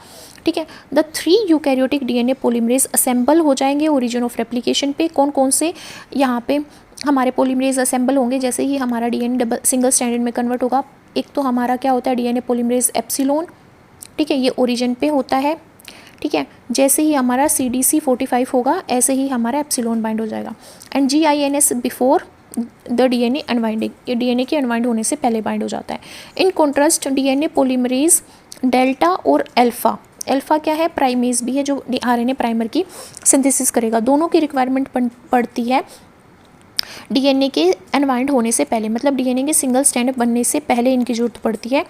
ठीक है। The 3 eukaryotic DNA polymerase assemble हो जाएंगे ओरिजिन ऑफ रेप्लिकेशन पे। कौन कौन से यहाँ पे हमारे पॉलीमरेज असेंबल होंगे, जैसे ही हमारा DNA डबल सिंगल स्टैंडर्ड में कन्वर्ट होगा। एक तो हमारा क्या होता है, DNA पॉलीमरेज एप्सिलॉन, ठीक है, ये ओरिजिन पे होता है, ठीक है। जैसे ही हमारा CDC45 होगा, ऐसे ही हमारा एप्सिलॉन बाइंड हो जाएगा। And GINS before the DNA unwinding, ये DNA के अनवाइंड होने से पहले बाइंड हो जाता है। In contrast DNA polymerase delta और अल्फा, अल्फा क्या है, प्राइमेज भी है, जो RNA प्राइमर की सिंथेसिस करेगा। दोनों की रिक्वायरमेंट पड़ती है DNA के अनवाइंड होने से पहले, मतलब DNA के सिंगल स्टैंड बनने से पहले इनकी जरूरत पड़ती है,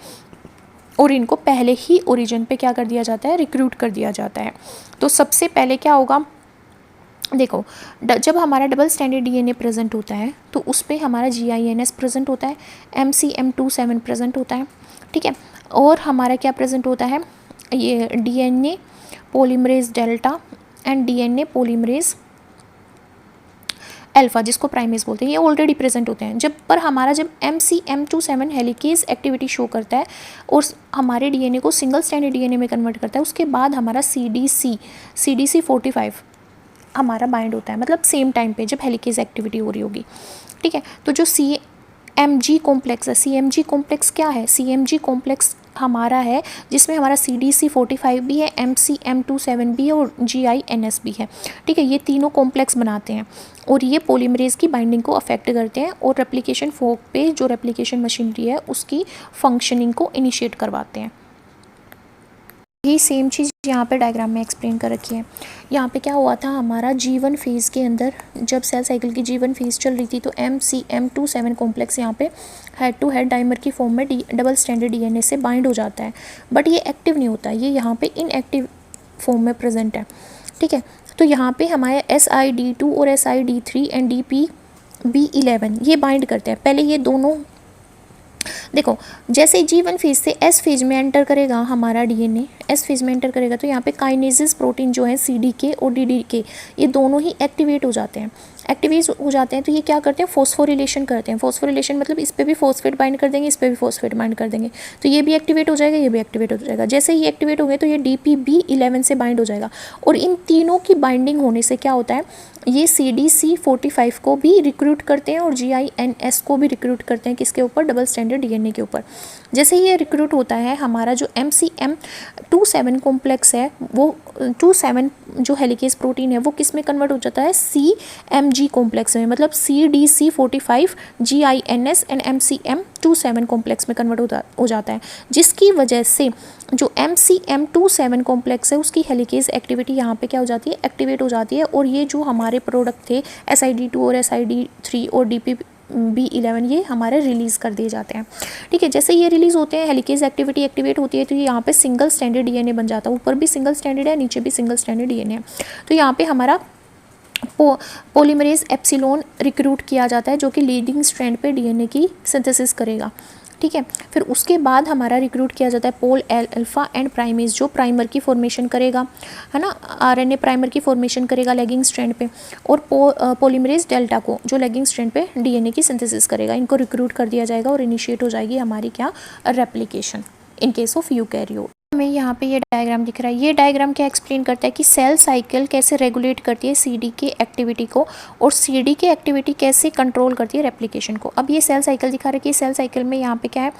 और इनको पहले ही ओरिजिन पे क्या कर दिया जाता है, रिक्रूट कर दिया जाता है। तो सबसे पहले क्या होगा, देखो जब हमारा डबल स्टैंडर्ड DNA प्रेजेंट होता है तो उस पर हमारा GINS प्रेजेंट होता है, MCM27 प्रेजेंट होता है, ठीक है। और हमारा क्या प्रेजेंट होता है, ये DNA polymerase delta and DNA polymerase alpha, जिसको प्राइमेज बोलते हैं, ये ऑलरेडी प्रेजेंट होते हैं। जब MCM27 हेलिकेज एक्टिविटी शो करता है और हमारे DNA को सिंगल स्टैंडर्ड DNA में कन्वर्ट करता है, उसके बाद हमारा CDC45 हमारा बाइंड होता है, मतलब सेम टाइम पे जब हेलिकेज एक्टिविटी हो रही होगी, ठीक है। तो जो CMG कॉम्प्लेक्स है, CMG कॉम्प्लेक्स क्या है, CMG कॉम्प्लेक्स हमारा है जिसमें हमारा CDC45 भी है, MCM27 भी है और GINS भी है, ठीक है। ये तीनों कॉम्प्लेक्स बनाते हैं और ये पॉलीमरेज की बाइंडिंग को अफेक्ट करते हैं और रेप्लिकेशन फोर्क पे जो रेप्लिकेशन मशीनरी है उसकी फंक्शनिंग को इनिशिएट करवाते हैं। यही सेम चीज़ यहाँ पे डायग्राम में एक्सप्लेन कर रखी है। यहाँ पे क्या हुआ था, हमारा G1 फेज़ के अंदर जब सेल साइकिल की G1 फेज़ चल रही थी तो MCM27 कॉम्प्लेक्स यहाँ पे हेड टू हेड डाइमर की फॉर्म में डबल स्टैंडर्ड DNA से बाइंड हो जाता है, बट ये एक्टिव नहीं होता, ये यहाँ पे इनएक्टिव फॉर्म में प्रेजेंट है, ठीक है। तो यहाँ पे हमारे SID2 और SID3 एंड DPB11 ये बाइंड करते हैं। पहले ये दोनों देखो, जैसे G1 फेज से S फेज में एंटर करेगा हमारा DNA, S फेज में एंटर करेगा तो यहाँ पे काइनेजेस प्रोटीन जो है CDK और DDK ये दोनों ही एक्टिवेट हो जाते हैं। एक्टिवेट हो जाते हैं तो ये क्या करते हैं, फोस्फोरिलेशन करते हैं। फोस्फोरिलेशन मतलब इस पर भी फोस्फेट बाइंड कर देंगे, इस पर भी फोस्फेट बाइंड कर देंगे, तो ये भी एक्टिवेट हो जाएगा, ये भी एक्टिवेट हो जाएगा। जैसे ही एक्टिवेट हो गए तो ये DPB11 से बाइंड हो जाएगा और इन तीनों की बाइंडिंग होने से क्या होता है, ये CDC45 को भी रिक्रूट करते हैं और GINS को भी रिक्रूट करते हैं, किसके ऊपर, डबल स्टैंडर्ड DNA के ऊपर। जैसे ये रिक्रूट होता है, हमारा जो MCM27 कॉम्प्लेक्स है वो 27 जो हेलिकेज प्रोटीन है वो किस में कन्वर्ट हो जाता है, CMG कॉम्प्लेक्स में, मतलब CDC45 GINS and MCM27 complex में कन्वर्ट हो जाता है, जिसकी वजह से जो MCM27 कॉम्प्लेक्स है उसकी हेलिकेज एक्टिविटी यहाँ पे क्या हो जाती है, एक्टिवेट हो जाती है। और ये जो हमारे प्रोडक्ट थे SID2 और SID3 और DPB11 ये हमारे रिलीज़ कर दिए जाते हैं। ठीक है, जैसे ये रिलीज़ होते हैं, हेलिकेज एक्टिविटी एक्टिवेट होती है, तो यहाँ पे सिंगल स्टैंडर्ड DNA बन जाता है। ऊपर भी सिंगल स्टैंडर्ड है, नीचे भी सिंगल स्टैंडर्ड DNA है। तो यहाँ पे हमारा पॉलीमरेज एप्सिलॉन रिक्रूट किया जाता है, जो कि लीडिंग स्ट्रैंड पे DNA की सिंथेसिस करेगा। ठीक है, फिर उसके बाद हमारा रिक्रूट किया जाता है पोल अल्फा एंड प्राइमेज, जो प्राइमर की फॉर्मेशन करेगा, है ना, RNA प्राइमर की फॉर्मेशन करेगा लेगिंग स्ट्रैंड पे, और पॉलीमरेज डेल्टा को, जो लेगिंग स्ट्रैंड पे DNA की सिंथेसिस करेगा। इनको रिक्रूट कर दिया जाएगा और इनिशिएट हो जाएगी हमारी क्या, replication in case of eukaryote. हमें यहाँ पे ये डायग्राम दिख रहा है। ये डायग्राम क्या एक्सप्लेन करता है कि सेल साइकिल कैसे रेगुलेट करती है CD के एक्टिविटी को, और CD के एक्टिविटी कैसे कंट्रोल करती है रेप्लिकेशन को। अब ये सेल साइकिल दिखा रहा है कि सेल साइकिल में यहाँ पे क्या है,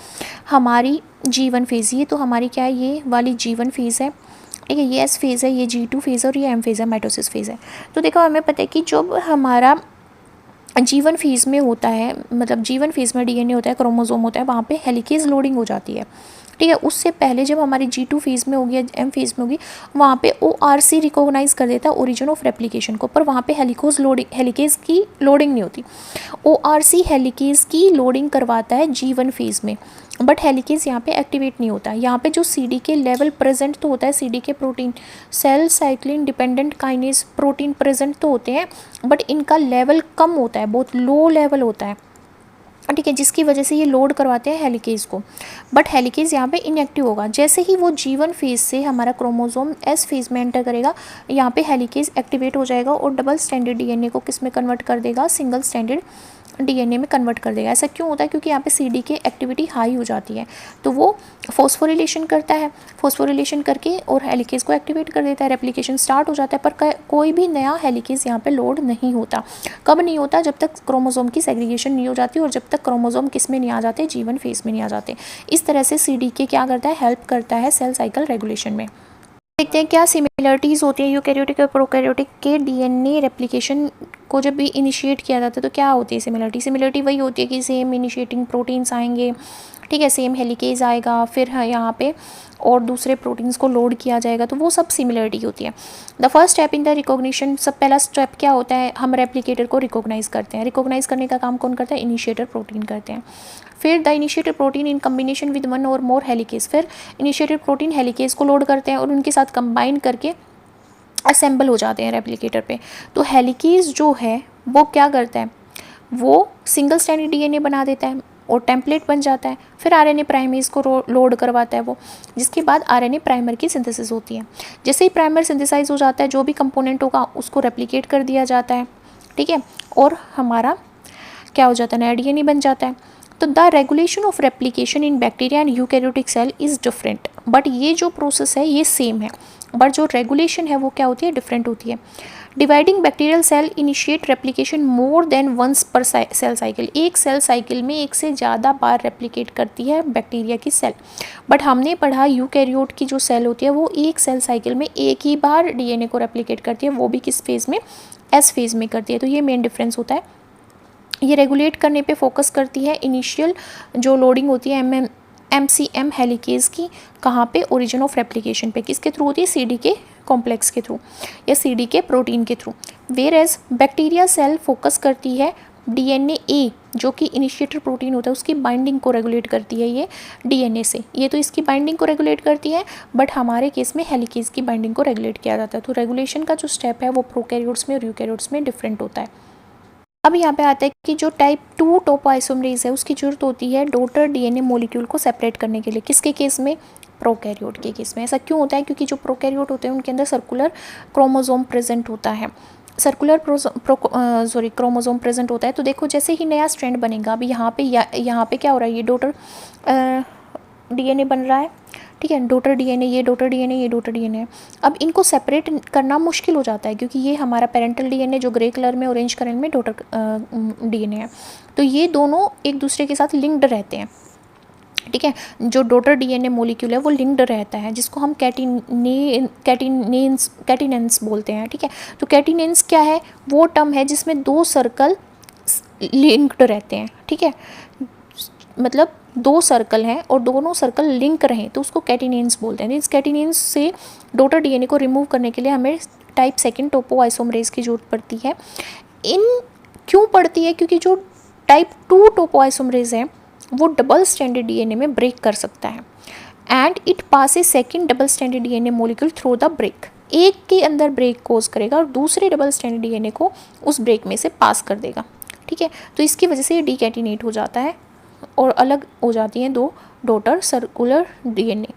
हमारी G1 फेज़, ये तो हमारी क्या है, ये वाली G1 फेज़ है। ठीक है, ये S फेज़ है, ये G2 फेज़ है और ये M फेज़ है, माइटोसिस फेज़ है। तो देखो हमें पता है कि जब हमारा G1 फेज़ में होता है, मतलब G1 फेज़ में DNA होता है, क्रोमोसोम होता है, वहाँ पे हेलिकेज लोडिंग हो जाती है। ठीक है, उससे पहले जब हमारी G2 फेज़ में होगी या M फेज़ में होगी, वहाँ पे ORC रिकॉग्नाइज कर देता है ओरिजिन ऑफ रेप्लिकेशन को, पर वहाँ पे हेलिकेज की लोडिंग नहीं होती। ORC हेलिकेज की लोडिंग करवाता है G1 फेज़ में, बट हेलिकेज यहाँ पे एक्टिवेट नहीं होता। यहाँ पे जो CD के लेवल प्रेजेंट तो होता है, CD के protein, cell cyclin dependent kinase protein present तो होते हैं, बट इनका लेवल कम होता है, बहुत लो लेवल होता है। ठीक है, जिसकी वजह से ये लोड करवाते हैं हेलिकेज को, बट हेलिकेज यहाँ पे इनएक्टिव होगा। जैसे ही वो G1 फेज़ से हमारा क्रोमोसोम S फेज़ में एंटर करेगा, यहाँ पे हेलिकेज एक्टिवेट हो जाएगा और डबल स्टैंडर्ड DNA को किस में कन्वर्ट कर देगा, सिंगल स्टैंडर्ड DNA में कन्वर्ट कर देगा। ऐसा क्यों होता है, क्योंकि यहाँ पे CD की एक्टिविटी हाई हो जाती है, तो वो फॉस्फोरिलेशन करता है, फॉस्फोरिलेशन करके और हेलिकेज को एक्टिवेट कर देता है, रेप्लिकेशन स्टार्ट हो जाता है। पर कोई भी नया हेलिकेज यहाँ पे लोड नहीं होता। कब नहीं होता, जब तक क्रोमोसोम की सेग्रीगेशन नहीं हो जाती और जब तक क्रोमोसोम किस में नहीं आ जाते, G1 फेज़ में नहीं आ जाते। इस तरह से CD के क्या करता है, हेल्प करता है सेल साइकिल रेगुलेशन में। देखते हैं क्या सिमिलरिटीज़ होती है यूकैरियोटिक और प्रोकैरियोटिक के DNA रेप्लिकेशन को जब भी इनिशिएट किया जाता है तो क्या होती है सिमिलरिटी वही होती है कि सेम इनिशिएटिंग प्रोटीन्स आएंगे। ठीक है, सेम हेलिकेज आएगा, फिर यहाँ पे और दूसरे प्रोटीन्स को लोड किया जाएगा, तो वो सब सिमिलरिटी होती है। The first step in the recognition, सब पहला स्टेप क्या होता है, हम रेप्लिकेटर को रिकॉग्नाइज करते हैं। रिकॉग्नाइज करने का काम कौन करता है, इनिशिएटर प्रोटीन करते हैं। फिर the initiator protein in combination with one और मोर हेलिकेज, फिर इनिशिएटर प्रोटीन हेलिकेज को लोड करते हैं और उनके साथ कंबाइन करके असेंबल हो जाते हैं रेप्लिकेटर पे। तो हेलिकेज जो है वो क्या करता है, वो सिंगल स्टैंडर्ड DNA बना देता है और टेम्पलेट बन जाता है। फिर RNA प्राइमेज को लोड करवाता है वो, जिसके बाद RNA प्राइमर की सिंथेसिस होती है। जैसे ही प्राइमर सिंथेसाइज हो जाता है, जो भी कंपोनेंट होगा उसको रेप्लिकेट कर दिया जाता है। ठीक है, और हमारा क्या हो जाता है, नया DNA बन जाता है। तो the regulation of replication in bacteria and eukaryotic cell is different, but ये जो प्रोसेस है ये सेम है, बट जो रेगुलेशन है वो क्या होती है, डिफरेंट होती है। Dividing bacterial cell initiate replication more than once per cell cycle, एक सेल साइकिल में एक से ज़्यादा बार रेप्लिकेट करती है बैक्टीरिया की सेल। बट हमने पढ़ा यूकैरियोट की जो सेल होती है वो एक सेल साइकिल में एक ही बार DNA को रेप्लिकेट करती है, वो भी किस फेज़ में, S फेज़ में करती है। तो ये मेन डिफरेंस होता है। ये रेगुलेट करने पे फोकस करती है, इनिशियल जो लोडिंग होती है MCM हेलिकेज की, कहाँ पे, ओरिजिन ऑफ रेप्लिकेशन पे, किसके थ्रू होती है, CD के कॉम्प्लेक्स के थ्रू या CD के प्रोटीन के थ्रू। Whereas bacteria cell focus करती है DNA A, जो कि इनिशिएटर प्रोटीन होता है, उसकी बाइंडिंग को रेगुलेट करती है ये DNA से। ये तो इसकी बाइंडिंग को रेगुलेट करती है, बट हमारे केस में हेलिकेज की बाइंडिंग को रेगुलेट किया जाता है। तो रेगुलेशन का जो स्टेप है वो प्रोकैरियोट्स में और यूकैरियोट्स में डिफरेंट होता है। अब यहाँ पे आता है कि जो टाइप 2 टोपोआइसोमरेज है उसकी जरूरत होती है डॉटर DNA मॉलिक्यूल को सेपरेट करने के लिए, किसके केस में, प्रोकैरियोट के केस में। ऐसा क्यों होता है, क्योंकि जो प्रोकैरियोट होते हैं उनके अंदर सर्कुलर क्रोमोसोम प्रेजेंट होता है, क्रोमोसोम प्रेजेंट होता है। तो देखो जैसे ही नया स्ट्रैंड बनेगा, अभी यहाँ पे क्या हो रहा है, ये डॉटर डीएनए बन रहा है, ठीक है, डॉटर डीएनए, ये डॉटर डीएनए, ये डॉटर डीएनए है। अब इनको सेपरेट करना मुश्किल हो जाता है क्योंकि ये हमारा पेरेंटल डीएनए जो ग्रे कलर में ऑरेंज कलर में डॉटर डीएनए है, तो ये दोनों एक दूसरे के साथ लिंक्ड रहते हैं, ठीक है। जो डॉटर डीएनए मॉलिक्यूल है वो लिंक्ड रहता है, जिसको हम कैटिनेंस बोलते हैं, ठीक है। तो कैटिनेंस क्या है, वो टर्म है जिसमें दो सर्कल लिंक्ड रहते हैं, ठीक है, मतलब दो सर्कल हैं और दोनों सर्कल लिंक रहें तो उसको कैटिनेंस बोलते हैं। इस कैटिनेंस से डॉटर डीएनए को रिमूव करने के लिए हमें टाइप 2 टोपोआइसोमरेज की जरूरत पड़ती है। क्यों पड़ती है, क्योंकि जो टाइप 2 टोपोआइसोमरेज है वो डबल स्ट्रैंडेड डीएनए में ब्रेक कर सकता है and it passes second double stranded DNA molecule through the break. एक के अंदर ब्रेक कोज करेगा और दूसरे डबल स्ट्रैंडेड डीएनए को उस ब्रेक में से पास कर देगा, ठीक है। तो इसकी वजह से ये डीकैटिनेट हो जाता है और अलग हो जाती हैं दो डॉटर सर्कुलर डीएनए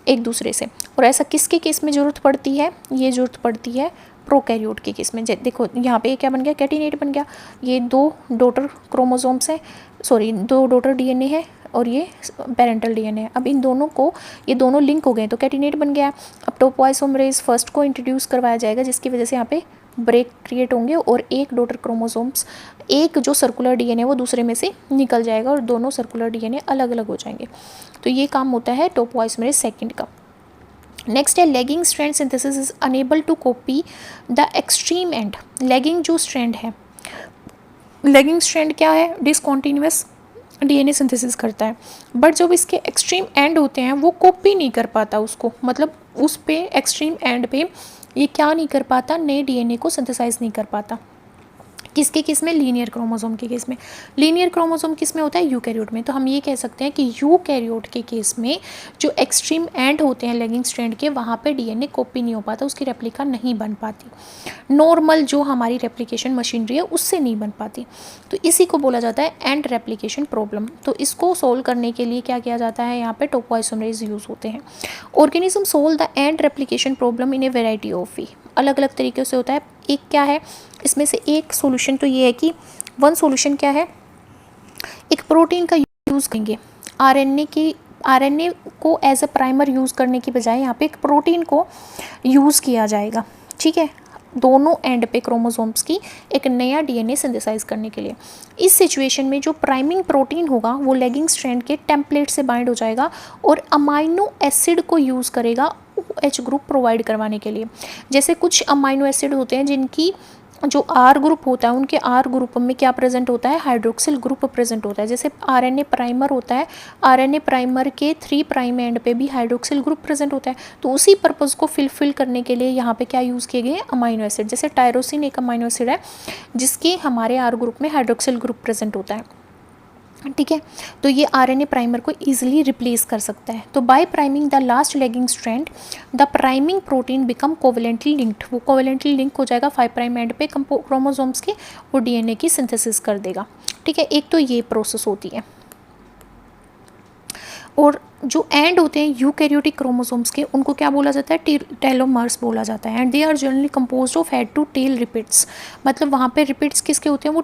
एक दूसरे से। और ऐसा किसके केस में ज़रूरत पड़ती है, ये ज़रूरत पड़ती है प्रोकैरियोट के केस में। देखो यहाँ पे क्या बन गया, कैटिनेट बन गया, ये दो डॉटर क्रोमोसोम्स है, सॉरी दो डॉटर डीएनए है और ये पेरेंटल डीएनए है। अब इन दोनों को, ये दोनों लिंक हो गए तो कैटिनेट बन गया। अब टोपोआइसोमरेज फर्स्ट को इंट्रोड्यूस करवाया जाएगा जिसकी वजह से यहाँ पे ब्रेक क्रिएट होंगे और एक डॉटर क्रोमोसोम्स, एक जो सर्कुलर डीएनए वो दूसरे में से निकल जाएगा और दोनों सर्कुलर डीएनए अलग अलग हो जाएंगे। तो ये काम होता है टोपोआइसोमरेज सेकंड का। नेक्स्ट है lagging strand synthesis is unable to copy the extreme end. Lagging जो स्ट्रैंड है, लैगिंग स्ट्रैंड क्या है, डिसकॉन्टिन्यूअस डीएनए सिंथेसिस करता है, बट जब इसके एक्सट्रीम एंड होते हैं वो कॉपी नहीं कर पाता उसको, मतलब उस पे एक्सट्रीम एंड पे ये क्या नहीं कर पाता, नए डीएनए को सिंथेसाइज नहीं कर पाता। किसके केस में, लीनियर क्रोमोसोम के केस में। लीनियर क्रोमोसोम किस में होता है, यूकैरियोट में। तो हम ये कह सकते हैं कि यूकैरियोट के केस में जो एक्सट्रीम एंड होते हैं लैगिंग स्ट्रैंड के, वहाँ पे डीएनए कॉपी नहीं हो पाता, उसकी रेप्लिका नहीं बन पाती, नॉर्मल जो हमारी रेप्लिकेशन मशीनरी है उससे नहीं बन पाती। तो इसी को बोला जाता है एंड रेप्लिकेशन प्रॉब्लम। तो इसको सोल्व करने के लिए क्या किया जाता है, यहाँ पे टोपोआइसोमरेज यूज़ होते हैं। Organism solve the end replication problem in a variety of वे, अलग अलग तरीके से होता है। एक क्या है, इसमें से एक सॉल्यूशन तो ये है कि वन सॉल्यूशन क्या है, एक प्रोटीन का यूज़ करेंगे, आरएनए को एज अ प्राइमर यूज़ करने की बजाय यहाँ पे एक प्रोटीन को यूज़ किया जाएगा, ठीक है, दोनों एंड पे क्रोमोसोम्स की एक नया डीएनए सिंथेसाइज करने के लिए। इस सिचुएशन में जो प्राइमिंग प्रोटीन होगा वो लैगिंग स्ट्रैंड के टेम्पलेट से बाइंड हो जाएगा और अमाइनो एसिड को यूज़ करेगा OH ग्रुप प्रोवाइड करवाने के लिए। जैसे कुछ अमाइनो एसिड होते हैं जिनकी जो R ग्रुप होता है, उनके R ग्रुप में क्या प्रेजेंट होता है, हाइड्रोक्सिल ग्रुप प्रेजेंट होता है। जैसे आरएनए प्राइमर होता है, आरएनए प्राइमर के 3 प्राइम एंड पे भी हाइड्रोक्सिल ग्रुप प्रेजेंट होता है। तो उसी पर्पज़ को फिल करने के लिए यहाँ पे क्या यूज़ किए गए हैं, अमाइनो एसिड। जैसे टायरोसिन एक अमाइनो एसिड है जिसके हमारे R ग्रुप में हाइड्रोक्सिल ग्रुप प्रेजेंट होता है, ठीक है। तो ये आरएनए प्राइमर को इजीली रिप्लेस कर सकता है। तो by priming the last lagging strand the priming protein become covalently linked, वो कोवेलेंटली लिंक हो जाएगा 5 प्राइम एंड पे क्रोमोसोम्स के, वो डीएनए की सिंथेसिस कर देगा, ठीक है। एक तो ये प्रोसेस होती है। और जो एंड होते हैं यूकैरियोटिक क्रोमोसोम्स के, उनको क्या बोला जाता है, टेलोमर्स बोला जाता है। And they are generally composed of head to tail repeats, मतलब वहाँ पे रिपीट्स किसके होते हैं, वो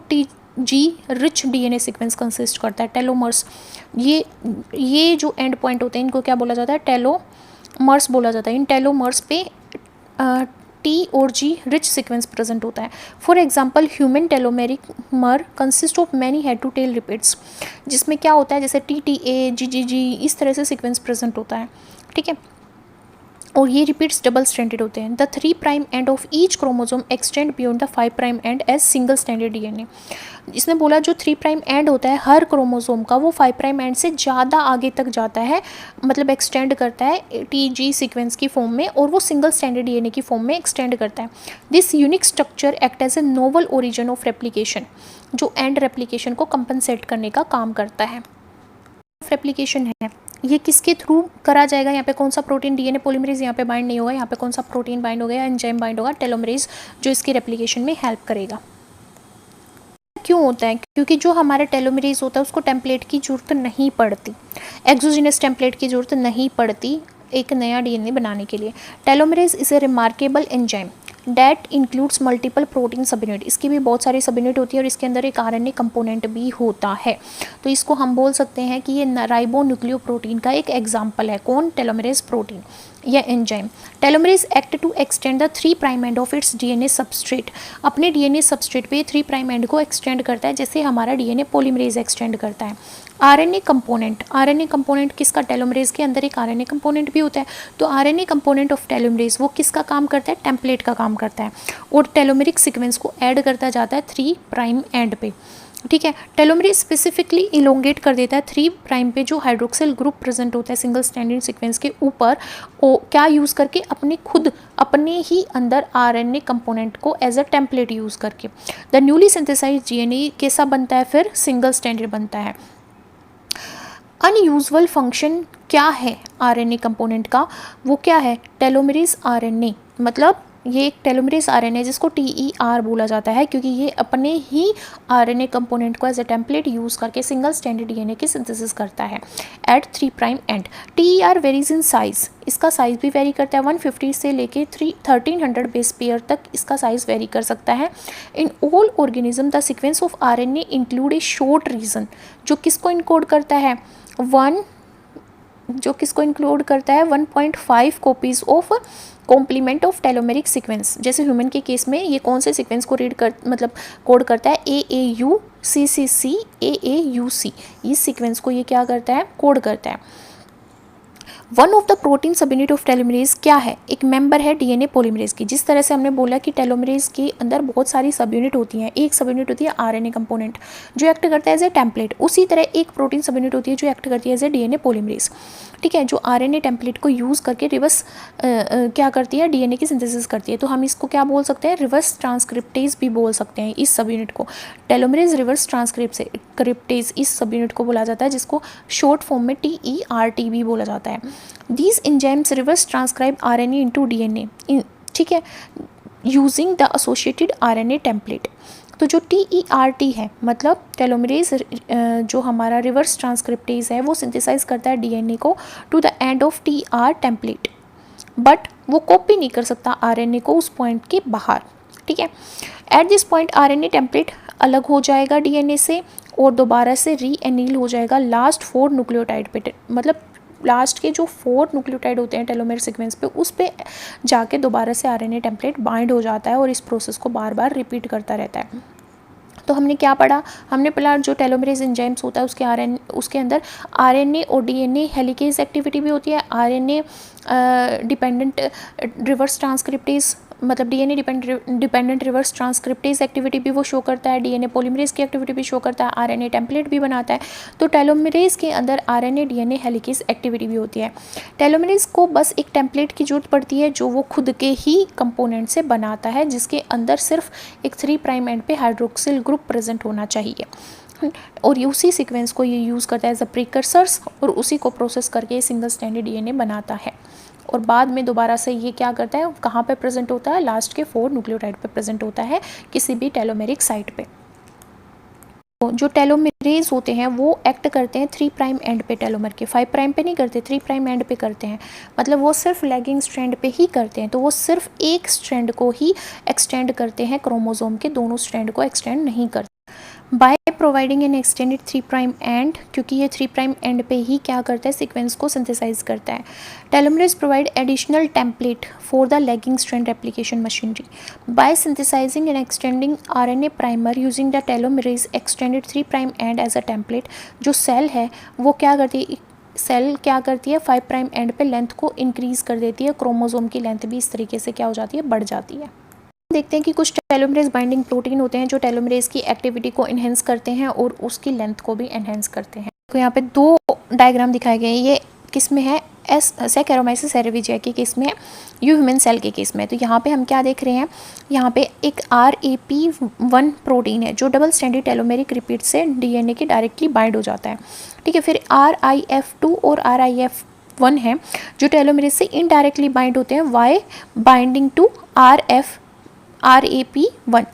G rich DNA sequence consist करता है, टेलोमर्स। ये जो एंड पॉइंट होते हैं इनको क्या बोला जाता है, टेलोमर्स बोला जाता है। इन टेलोमर्स पे T और G रिच सीक्वेंस प्रेजेंट होता है। For example human telomeric mer consist of many head to tail repeats, जिसमें क्या होता है, जैसे TTA GGG इस तरह से सीक्वेंस प्रेजेंट होता है, ठीक है। और ये रिपीट्स डबल स्ट्रैंडेड होते हैं। The 3 prime end of each chromosome extend beyond the 5 prime end as single stranded DNA. इसने बोला जो 3 प्राइम एंड होता है हर क्रोमोसोम का, वो 5 प्राइम एंड से ज़्यादा आगे तक जाता है, मतलब एक्सटेंड करता है TG सीक्वेंस की फॉर्म में, और वो सिंगल स्ट्रैंडेड डीएनए की फॉर्म में एक्सटेंड करता है। This unique structure act as a novel origin of replication, जो एंड रेप्लिकेशन को कंपनसेट करने का काम करता है। रेप्लिकेशन है ये किसके थ्रू करा जाएगा, यहाँ पे कौन सा प्रोटीन, डीएनए पॉलीमरेज यहाँ पे बाइंड नहीं होगा, यहाँ पे कौन सा प्रोटीन बाइंड होगा, एंजाइम बाइंड होगा, टेलोमरेज, जो इसकी रेप्लिकेशन में हेल्प करेगा। क्यों होता है, क्योंकि जो हमारा टेलोमरेज होता है उसको टेम्पलेट की जरूरत नहीं पड़ती, एक्सोजिनस टेम्पलेट की जरूरत नहीं पड़ती एक नया डीएनए बनाने के लिए। Telomerase is a remarkable enzyme that includes multiple protein sub unit, इसकी भी बहुत सारी सब यूनिट होती है और इसके अंदर एक आरएनए कंपोनेंट भी होता है। तो इसको हम बोल सकते हैं कि ये राइबोन्यूक्लियोप्रोटीन का एक एग्जाम्पल है। कौन? टेलोमेरेज प्रोटीन या enzyme. Telomerase act to extend the 3' end of its DNA substrate, अपने डीएनए सबस्ट्रेट पे 3' एंड को एक्सटेंड करता है, जैसे हमारा डीएनए पॉलीमरेज एक्सटेंड करता है। आरएनए कंपोनेंट किसका? टेलोमेरेज के अंदर एक आरएनए कंपोनेंट भी होता है। तो आरएनए कंपोनेंट ऑफ टेलोमेरेज वो किसका काम करता है? टेम्पलेट का काम करता है और टेलोमेरिक सीक्वेंस को ऐड करता जाता है 3' एंड पे। ठीक है, टेलोमेरेज स्पेसिफिकली इलोंगेट कर देता है 3' पे जो हाइड्रोक्सिल ग्रुप प्रेजेंट होता है सिंगल स्ट्रैंडेड सीक्वेंस के ऊपर, क्या यूज़ करके? अपने ही अंदर आरएनए कंपोनेंट को एज अ टेम्पलेट यूज़ करके। द न्यूली सिंथेसाइज्ड डीएनए कैसा बनता है? फिर सिंगल स्ट्रैंडेड बनता है। अनयूजुअल फंक्शन क्या है आरएनए कंपोनेंट का? वो क्या है? टेलोमेरेज आरएनए, मतलब ये एक टेलोमेरेज आरएनए है जिसको TER बोला जाता है, क्योंकि ये अपने ही आरएनए कंपोनेंट को एज अ टेम्पलेट यूज़ करके सिंगल स्ट्रैंडेड डीएनए की सिंथेसिस करता है at 3' end. TER varies in size, इसका साइज भी वेरी करता है, 150 से लेके 1300 बेस पेयर तक इसका साइज वेरी कर सकता है। In all organism the sequence of RNA include a short region, जो किसको इनकोड करता है? 1.5 copies of complement of telomeric sequence. जैसे ह्यूमन के केस में ये कौन से सीक्वेंस को कोड करता है? AAU CCC AAUC, इस सीक्वेंस को ये क्या करता है? कोड करता है। One of the protein sub unit of telomeres क्या है? एक मेंबर है डीएनए पॉलीमरेज की। जिस तरह से हमने बोला कि टेलोमेरेज के अंदर बहुत सारी सब यूनिट होती हैं, एक सब यूनिट होती है आरएनए कंपोनेंट जो एक्ट करता है एज ए टेम्पलेट, उसी तरह एक प्रोटीन सब यूनिट होती है जो एक्ट करती है एज ए डीएनए पॉलीमरेज। ठीक है, जो आरएनए टेम्पलेट को यूज़ करके रिवर्स क्या करती है? डीएनए की सिंथेसिस करती है। तो हम इसको क्या बोल सकते हैं? रिवर्स ट्रांसक्रिप्टेज भी बोल सकते हैं इस सब यूनिट को। टेलोमेरेज रिवर्स ट्रांसक्रिप्टेज इस सब यूनिट को बोला जाता है, जिसको शॉर्ट फॉर्म में TERT भी बोला जाता है। These enzymes reverse transcribe RNA into DNA, ठीक है, using the associated RNA template. तो जो TERT है, मतलब टेलोमेरेज जो हमारा रिवर्स ट्रांसक्रिप्टेज है, वो सिंथेसाइज करता है डीएनए को to the end of TR template, but वो कॉपी नहीं कर सकता आरएनए को उस पॉइंट के बाहर। ठीक है, at this point RNA template अलग हो जाएगा डीएनए से और दोबारा से रीएनील हो जाएगा लास्ट 4 न्यूक्लियोटाइड पे, मतलब लास्ट के जो 4 न्यूक्लियोटाइड होते हैं टेलोमेर सीक्वेंस पे, उस पे जाके दोबारा से आरएनए टेम्पलेट बाइंड हो जाता है और इस प्रोसेस को बार बार रिपीट करता रहता है। तो हमने क्या पढ़ा? हमने पढ़ा जो टेलोमेरेज एंजाइम्स होता है उसके अंदर आरएनए और डीएनए हेलिकेज एक्टिविटी भी होती है। आरएनए डिपेंडेंट रिवर्स ट्रांसक्रिप्टेज, मतलब DNA dependent reverse transcriptase activity भी वो शो करता है, डीएनए पॉलीमरेज की एक्टिविटी भी शो करता है, आरएनए टेम्पलेट भी बनाता है। तो टेलोमेरेज के अंदर आरएनए डीएनए हेलिकेज एक्टिविटी भी होती है। टेलोमेरेज को बस एक टेम्पलेट की जरूरत पड़ती है जो वो खुद के ही कंपोनेंट से बनाता है, जिसके अंदर सिर्फ एक 3' एंड पे हाइड्रोक्सिल ग्रुप प्रेजेंट होना चाहिए और उसी सीक्वेंस को ये यूज़ करता है एज अ प्रीकर्सर्स और उसी को प्रोसेस करके सिंगल स्ट्रैंडेड डीएनए बनाता है। और बाद में दोबारा से ये क्या करता है? कहाँ पे प्रेजेंट होता है? लास्ट के 4 न्यूक्लियोटाइड पे प्रेजेंट होता है, किसी भी टेलोमेरिक साइट पे। तो जो टेलोमेरेज होते हैं वो एक्ट करते हैं 3' एंड पे टेलोमर के, 5' पे नहीं करते, 3' एंड पे करते हैं। मतलब वो सिर्फ लैगिंग स्ट्रैंड पे ही करते हैं, तो वो सिर्फ एक स्ट्रैंड को ही एक्सटेंड करते हैं, क्रोमोसोम के दोनों स्ट्रैंड को एक्सटेंड नहीं करते। By providing N extended 3' and, क्योंकि ये 3' एंड पे ही क्या करता है? सीक्वेंस को सिंथेसाइज करता है। Telomerase provide additional template for the lagging strand replication machinery by synthesising and extending RNA primer using the telomerase extended 3' end as a template. जो सेल है वो क्या करती है? सेल क्या करती है? 5' एंड पे लेंथ को इंक्रीज कर देती है, क्रोमोसोम की लेंथ भी इस तरीके से क्या हो जाती है? बढ़ जाती है। देखते हैं कि कुछ टेलोमेरेज बाइंडिंग प्रोटीन होते हैं जो टेलोमेरेज की एक्टिविटी को इन्हेंस करते हैं और उसकी लेंथ को भी एनहेंस करते हैं। तो यहाँ पे 2 डायग्राम दिखाए गए हैं, ये किस में है? सैकेरोमाइसिस सेरेविजिया के केस में है, ह्यूमन सेल के केस में। तो यहाँ पे हम क्या देख रहे हैं? यहाँ पे एक RAP1 प्रोटीन है जो डबल स्ट्रैंडेड टेलोमेरिक रिपीट से डीएनए के डायरेक्टली बाइंड हो जाता है। ठीक है, फिर RIF2 और RIF1 है जो टेलोमेरेज से इनडायरेक्टली बाइंड होते हैं, वाई बाइंडिंग टू RAP1।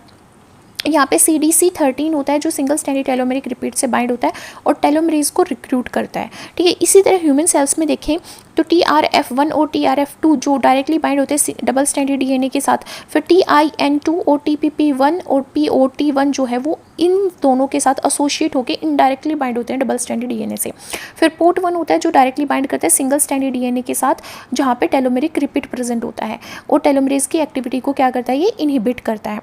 यहाँ पे CDC13 होता है जो सिंगल स्ट्रैंडेड टेलोमेरिक रिपीट से बाइंड होता है और टेलोमेरेज को रिक्रूट करता है। ठीक है, इसी तरह ह्यूमन सेल्स में देखें तो TRF1 और TRF2 जो डायरेक्टली बाइंड होते हैं डबल स्ट्रैंडेड डीएनए के साथ, फिर TIN2 और TPP1 और POT1 जो है वो इन दोनों के साथ एसोसिएट होकर इनडायरेक्टली बाइंड होते हैं डबल स्ट्रैंडेड डीएनए से। फिर POT1 होता है जो डायरेक्टली बाइंड करता है सिंगल स्ट्रैंडेड डीएनए के साथ, जहाँ पे टेलोमेरिक रिपीट प्रेजेंट होता है और टेलोमरेज की एक्टिविटी को क्या करता है, ये इनहिबिट करता है।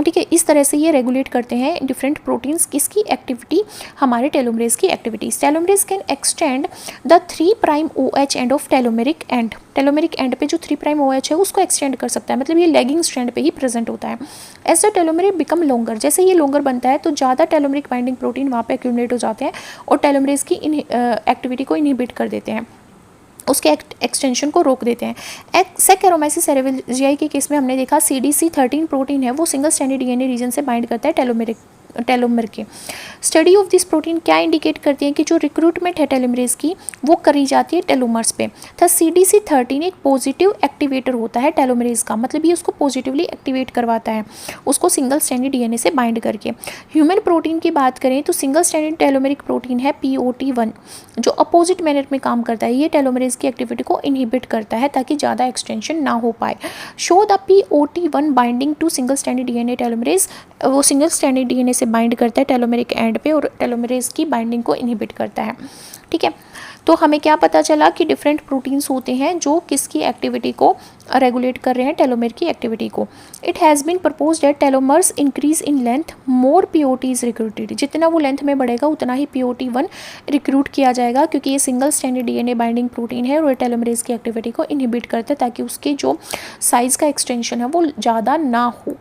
ठीक है, इस तरह से ये रेगुलेट करते हैं डिफरेंट प्रोटीन्स किसकी एक्टिविटी, हमारे टेलोमरेज की activities. Telomerase can extend the 3' OH end of telomeric end, telomeric end पे जो 3' OH है उसको एक्सटेंड कर सकता है, मतलब ये लैगिंग स्ट्रैंड पे ही प्रेजेंट होता है। As the telomeric become longer, जैसे ये लॉन्गर बनता है तो ज़्यादा टेलोमेरिक बाइंडिंग प्रोटीन वहाँ पे एक्यूमुलेट हो जाते हैं और टेलोमरेज की एक्टिविटी को इनहिबिट कर देते हैं, उसके एक्सटेंशन को रोक देते हैं। सैकेरोमाइसिस सेरेविजियाई के केस में हमने देखा CDC13 प्रोटीन है वो सिंगल स्ट्रैंडेड डीएनए रीजन से बाइंड करता है टेलोमर के। स्टडी ऑफ दिस प्रोटीन क्या इंडिकेट करती है कि जो रिक्रूटमेंट है टेलोमरेज की वो करी जाती है टेलोमर्स पे। तो CDC13 एक पॉजिटिव एक्टिवेटर होता है टेलोमरेज का, मतलब ये उसको पॉजिटिवली एक्टिवेट करवाता है उसको सिंगल स्ट्रैंडेड डीएनए से बाइंड करके। ह्यूमन प्रोटीन की बात करें तो सिंगल स्ट्रैंडेड टेलोमेरिक प्रोटीन है POT1 जो अपोजिट मैनर में काम करता है, ये टेलोमरेज की एक्टिविटी को इनहिबिट करता है ताकि ज़्यादा एक्सटेंशन ना हो पाए। Show the POT1 binding to single stranded DNA telomerase, वो सिंगल स्ट्रैंडेड डीएनए से बाइंड करता है टेलोमेरिक एंड पे और टेलोमरेज की बाइंडिंग को इनहिबिट करता है। ठीक है, तो हमें क्या पता चला कि डिफरेंट प्रोटीन्स होते हैं जो किसकी एक्टिविटी को रेगुलेट कर रहे हैं, टेलोमेर की एक्टिविटी को। It has been proposed that telomeres increase in length more POT is recruited, जितना वो लेंथ में बढ़ेगा उतना ही POT1 रिक्रूट किया जाएगा, क्योंकि ये single stranded DNA binding protein है और टेलोमरेज की एक्टिविटी को इनहिबिट करता है ताकि उसके जो साइज़ का एक्सटेंशन है वो ज़्यादा ना हो।